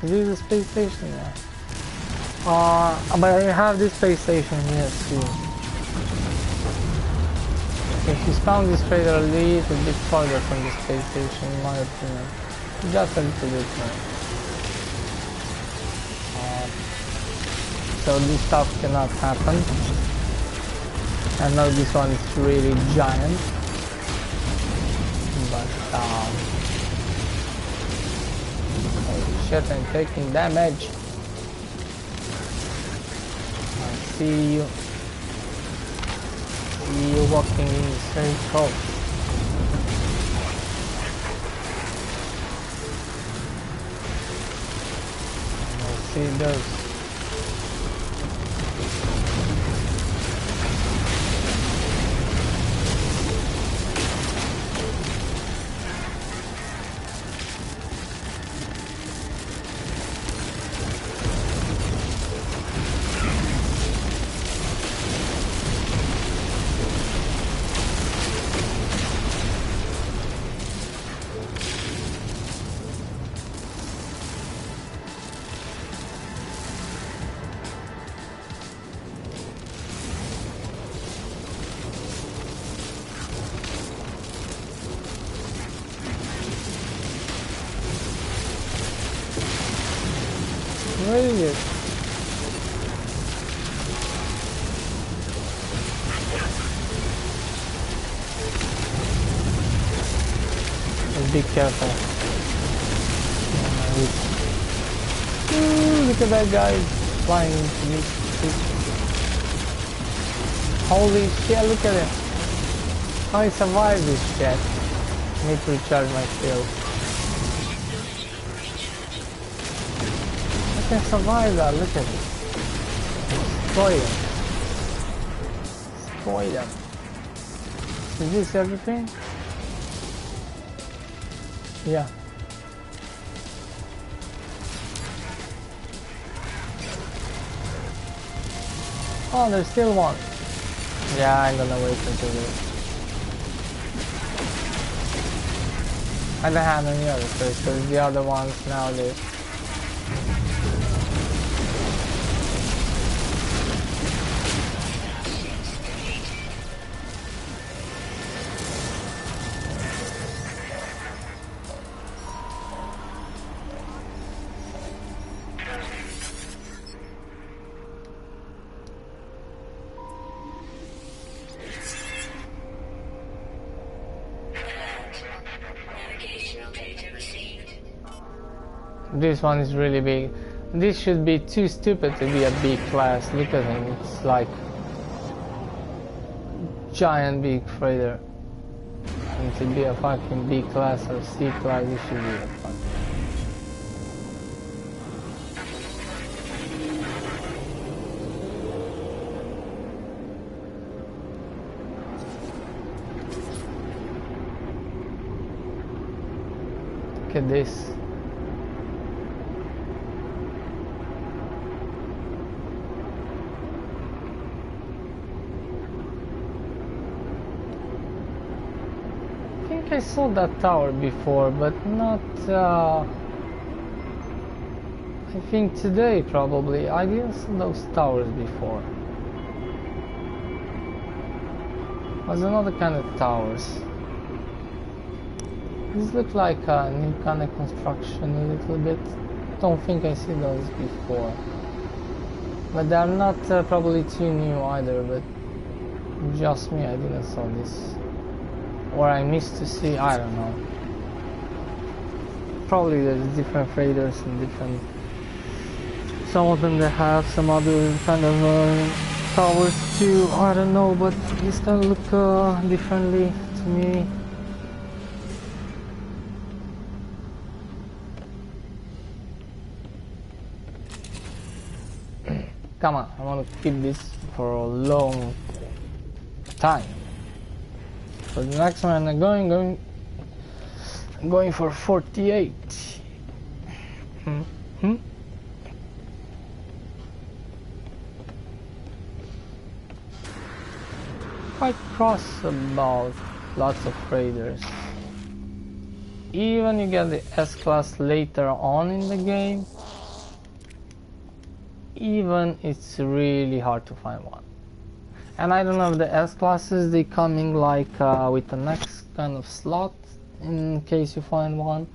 Is this a space station? Yeah. But I have this space station here too. If you spawn this freighter a little bit further from the space station, in my opinion, just a little bit more. So this stuff cannot happen. I know this one is really giant, but holy shit, I'm taking damage. I see you. See you walking in circles. I see those. Where is it? Just be careful. Ooh, look at that guy flying into me. Holy shit, look at him. How he survived this shit. Need to recharge my shield. I can survive that, look at it. Destroy them. Destroy them. Is this everything? Yeah. Oh, there's still one. Yeah, I'm gonna wait until this. I don't have any other first, because the other ones nowadays. This one is really big. This should be too stupid to be a B class. Look at him, it's like giant big freighter. And to be a fucking B class or C class, this should be a fucking. Look at this. I saw that tower before, but not I think today probably. I didn't see those towers before. Was another kind of towers. These look like a new kind of construction a little bit. Don't think I see those before. But they're not probably too new either, but just me, I didn't saw this. Or I missed to see, I don't know. Probably there's different freighters and different. Some of them that have some other kind of towers too. I don't know, but this kind of look differently to me. Come on, I want to keep this for a long time. For the next one, I'm going for 48. quite cross about lots of Raiders. Even you get the S-Class later on in the game, even it's really hard to find one. And I don't know if the S-Classes, they coming like with the next kind of slot in case you find one,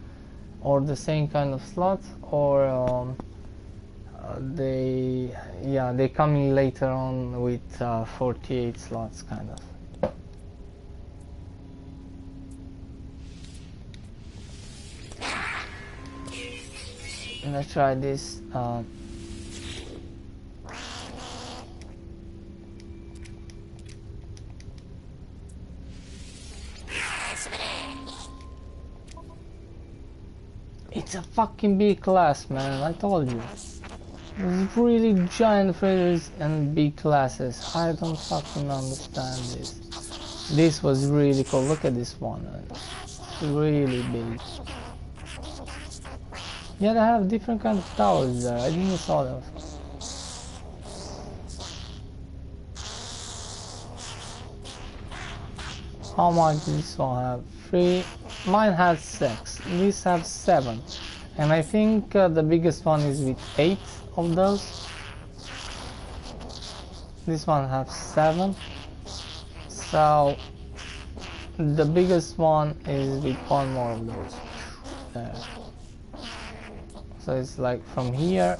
or the same kind of slot, or they coming later on with 48 slots kind of. Let's try this. It's a fucking big class, man. I told you. There's really giant freighters and big classes. I don't fucking understand this. This was really cool. Look at this one, man. It's really big. Yeah, they have different kind of towers there. I didn't saw them. How much does this one have? 3. Mine has 6. These have 7. And I think the biggest one is with 8 of those. This one has 7. So the biggest one is with 1 more of those. There. So it's like from here.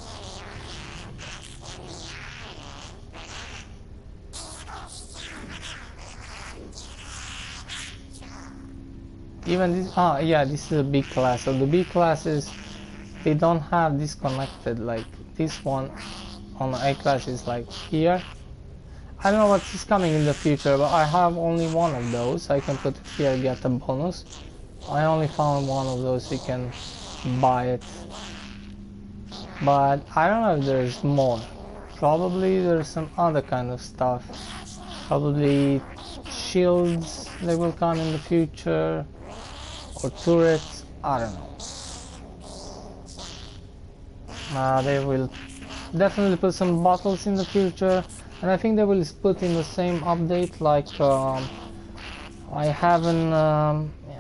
Even this, this is a big class. So the big classes, they don't have disconnected like this one on the A class is like here. I don't know what is coming in the future, but I have only one of those. I can put it here, get a bonus. I only found one of those, you can buy it. But I don't know if there's more. Probably there's some other kind of stuff. Probably shields that will come in the future. Or turrets, I don't know. They will definitely put some bottles in the future. And I think they will put in the same update like I have an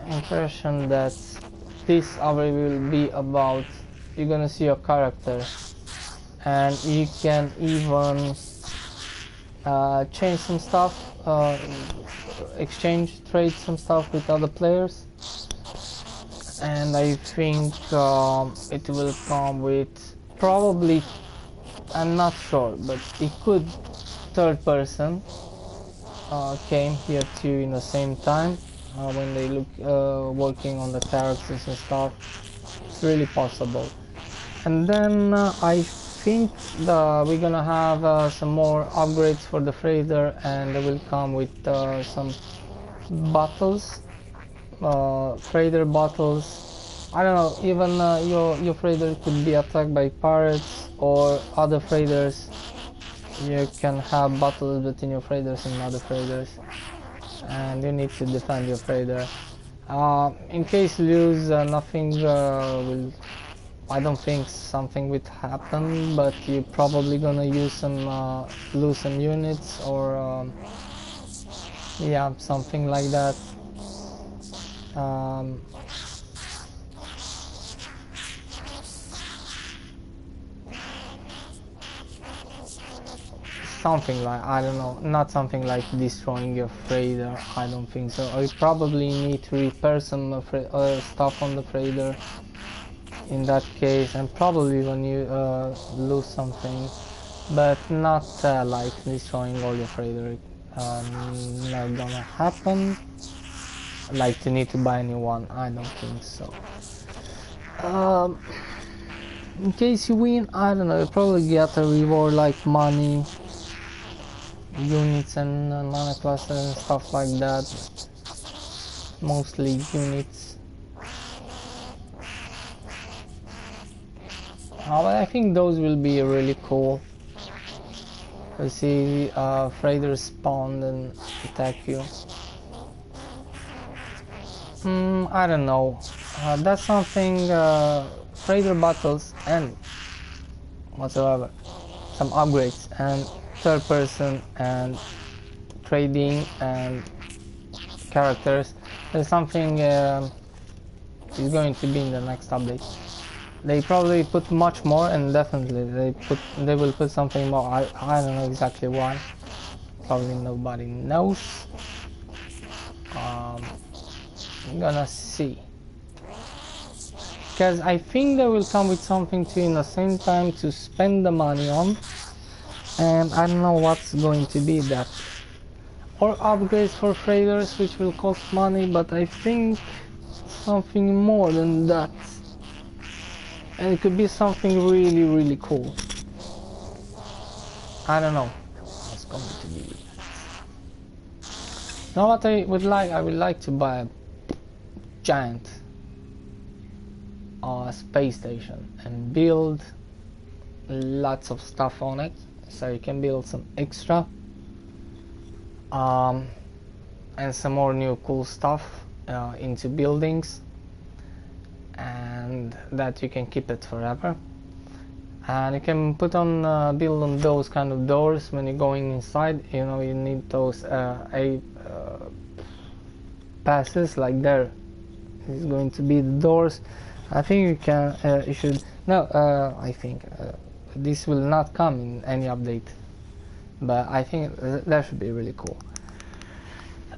impression that this update will be about you're gonna see your character and you can even change some stuff, trade some stuff with other players. And I think it will come with probably, I'm not sure, but it could third person came here too in the same time when they look working on the characters and stuff. It's really possible. And then I think we're gonna have some more upgrades for the freighter, and they will come with some battles, freighter battles. I don't know, even your freighter could be attacked by pirates or other freighters. You can have battles between your freighters and other freighters, and you need to defend your freighter. In case you lose, nothing will, I don't think something would happen, but you're probably gonna use some lose some units or yeah, something like that. Something like, I don't know, not something like destroying your freighter, I don't think so. Or you probably need to repair some stuff on the freighter in that case, and probably when you lose something, but not like destroying all your freighter. Not gonna happen. Like you need to buy a new one, I don't think so. In case you win, I don't know, you probably get a reward like money, units and mana clusters and stuff like that. Mostly units. But I think those will be really cool. You see freighters spawn and attack you. I don't know. That's something, freighter battles and whatsoever. Some upgrades and third person and trading and characters. There's something is going to be in the next update. They probably put much more, and definitely they will put something more. I don't know exactly why. Probably nobody knows. I'm gonna see, because I think they will come with something to in the same time to spend the money on, and I don't know what's going to be that. Or upgrades for traders, which will cost money, but I think something more than that. And it could be something really, really cool. I don't know what's going to be. Now what I would like to buy a giant space station and build lots of stuff on it, so you can build some extra and some more new cool stuff into buildings, and that you can keep it forever. And you can put on build on those kind of doors when you're going inside. You know, you need those passes, like there is going to be the doors. I think you can you should no I think this will not come in any update, but I think that should be really cool.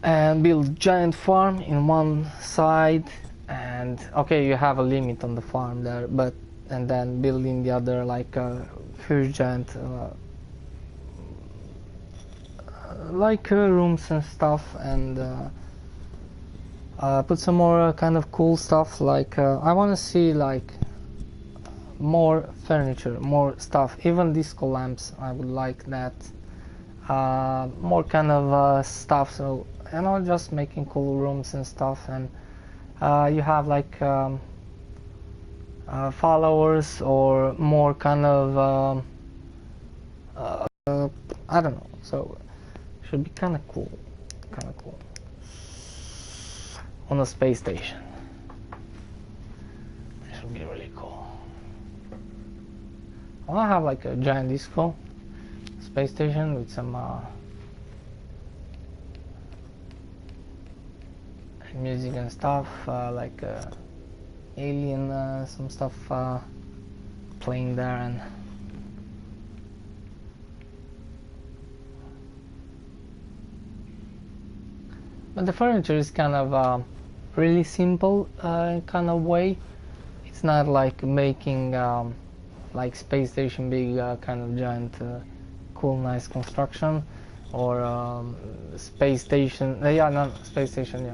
And build giant farm in one side, and okay, you have a limit on the farm there, but and then build in the other like huge giant like rooms and stuff, and put some more kind of cool stuff, like I want to see like more furniture, more stuff, even disco lamps. I would like that. More kind of stuff, so you know, just making cool rooms and stuff. And you have like followers, or more kind of I don't know, so should be kind of cool on a space station. It should be really cool. I want to have like a giant disco space station with some music and stuff, like alien some stuff playing there. And but the furniture is kind of really simple kind of way. It's not like making like space station big kind of giant cool nice construction, or space station space station,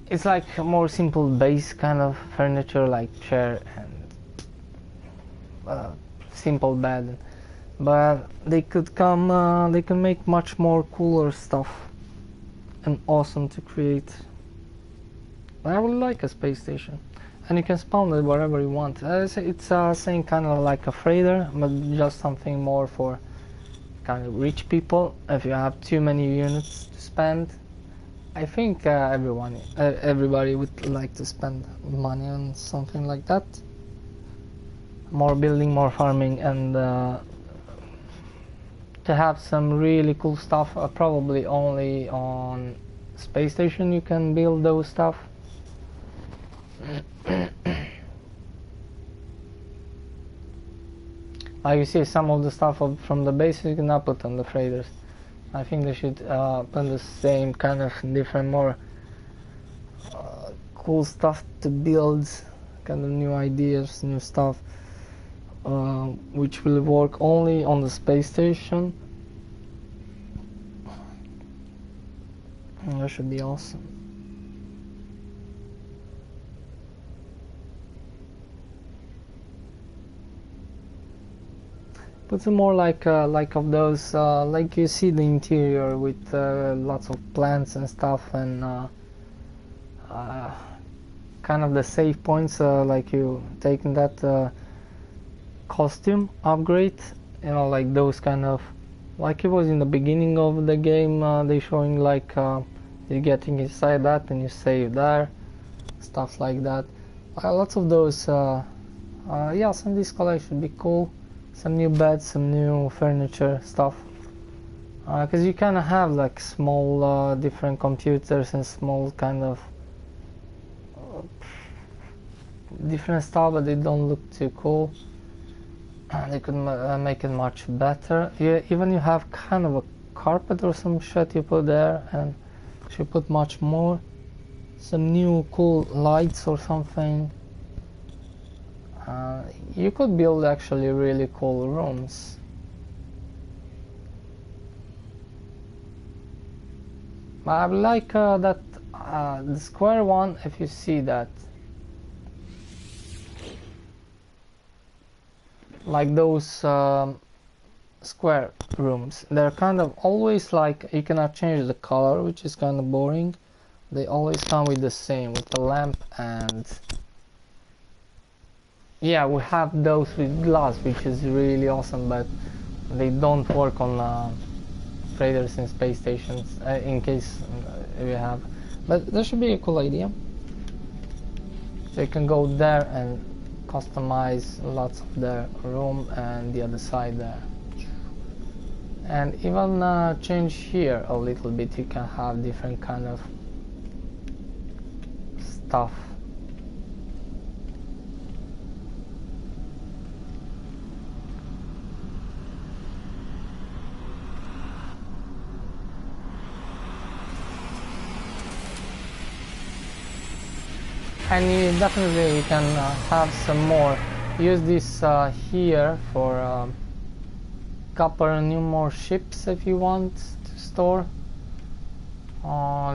it's like a more simple base kind of furniture, like chair and simple bed. But they could come, they can make much more cooler stuff and awesome to create. I would like a space station, and you can spawn it wherever you want. It's same kind of like a freighter, but just something more for kind of rich people. If you have too many units to spend, I think everybody would like to spend money on something like that. More building, more farming, and to have some really cool stuff. Probably only on space station you can build those stuff. You see some of the stuff from the base you cannot put on the freighters. I think they should put the same kind of different, more cool stuff to build, kind of new ideas, new stuff, which will work only on the space station. And that should be awesome. Put some more like of those, like you see the interior with lots of plants and stuff, and kind of the save points, like you taking that costume upgrade, you know, like those kind of, like it was in the beginning of the game. They showing like you're getting inside that and you save there, stuff like that. Lots of those. Yeah, some of this collection should be cool. Some new beds, some new furniture stuff. Because you can have like small different computers and small kind of different style, but they don't look too cool. They could make it much better. Even you have kind of a carpet or some shit you put there, and should put much more. Some new cool lights or something. You could build actually really cool rooms. But I like that the square one, if you see that. Like those square rooms, they're kind of always like, you cannot change the color, which is kind of boring. They always come with the same, with the lamp, and yeah, we have those with glass, which is really awesome, but they don't work on freighters and space stations, in case we have. But that should be a cool idea. So you can go there and customize lots of the room and the other side there, and even change here a little bit. You can have different kind of stuff. And you definitely can have some more. Use this here for couple new more ships if you want to store.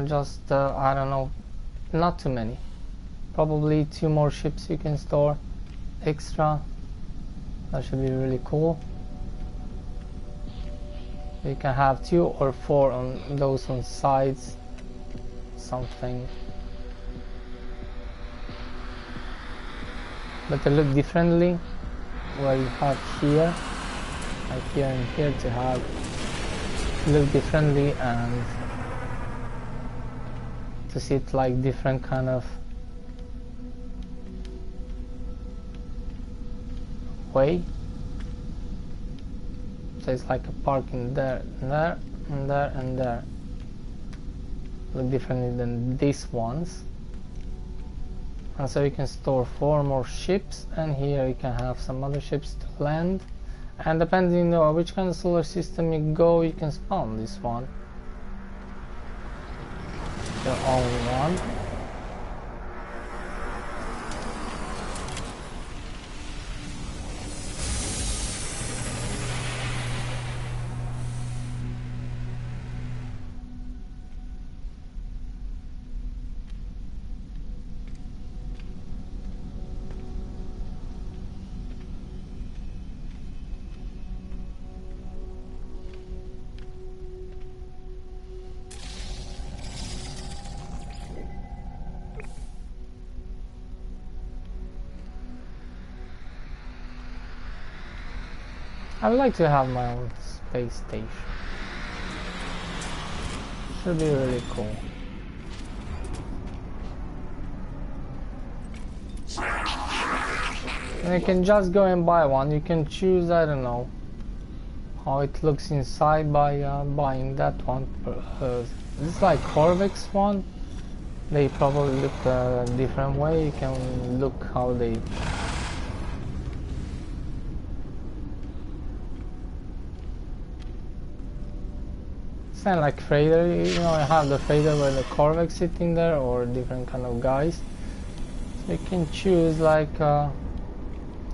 Just I don't know, not too many. Probably 2 more ships you can store extra. That should be really cool. You can have 2 or 4 on those on sides. Something. But they look differently. Where you have here, like here and here, to have look differently and to see it like different kind of way. So it's like a parking there, and there, and there, and there. Look differently than these ones. And so you can store 4 more ships, and here you can have some other ships to land. And depending on which kind of solar system you go, you can spawn this one. Your own one. I would like to have my own space station. Should be really cool. And you can just go and buy one. You can choose, I don't know, how it looks inside by buying that one. This is like Corvex one. They probably look a different way. You can look how they. It's not like freighter, you know, I have the freighter where the Corvex sitting there, or different kind of guys. So you can choose like,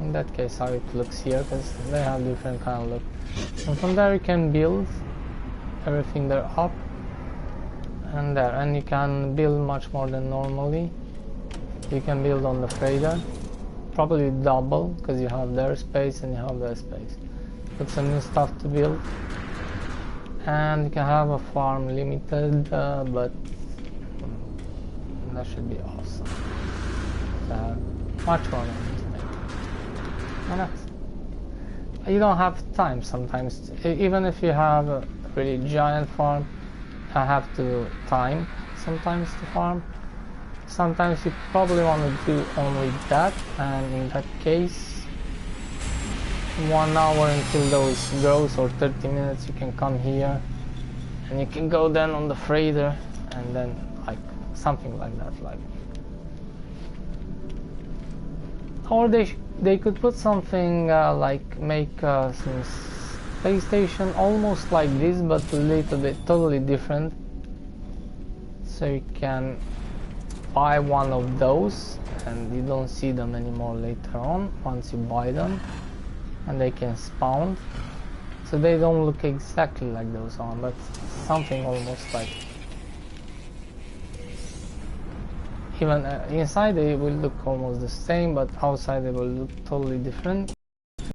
in that case, how it looks here, because they have different kind of look. And from there you can build everything there up and there, and you can build much more than normally. You can build on the freighter, probably double, because you have their space and you have their space. Put some new stuff to build. And you can have a farm limited, but that should be awesome. Much more interesting. And that's, you don't have time sometimes. Even if you have a really giant farm, I have to time sometimes to farm. Sometimes you probably want to do only that, and in that case 1 hour until those grows, or 30 minutes, you can come here and you can go then on the freighter and then like something like that, like, or they could put something like make some space station almost like this but a little bit totally different, so you can buy one of those and you don't see them anymore later on once you buy them, and they can spawn, so they don't look exactly like those one, but something almost like. Even inside they will look almost the same, but outside they will look totally different.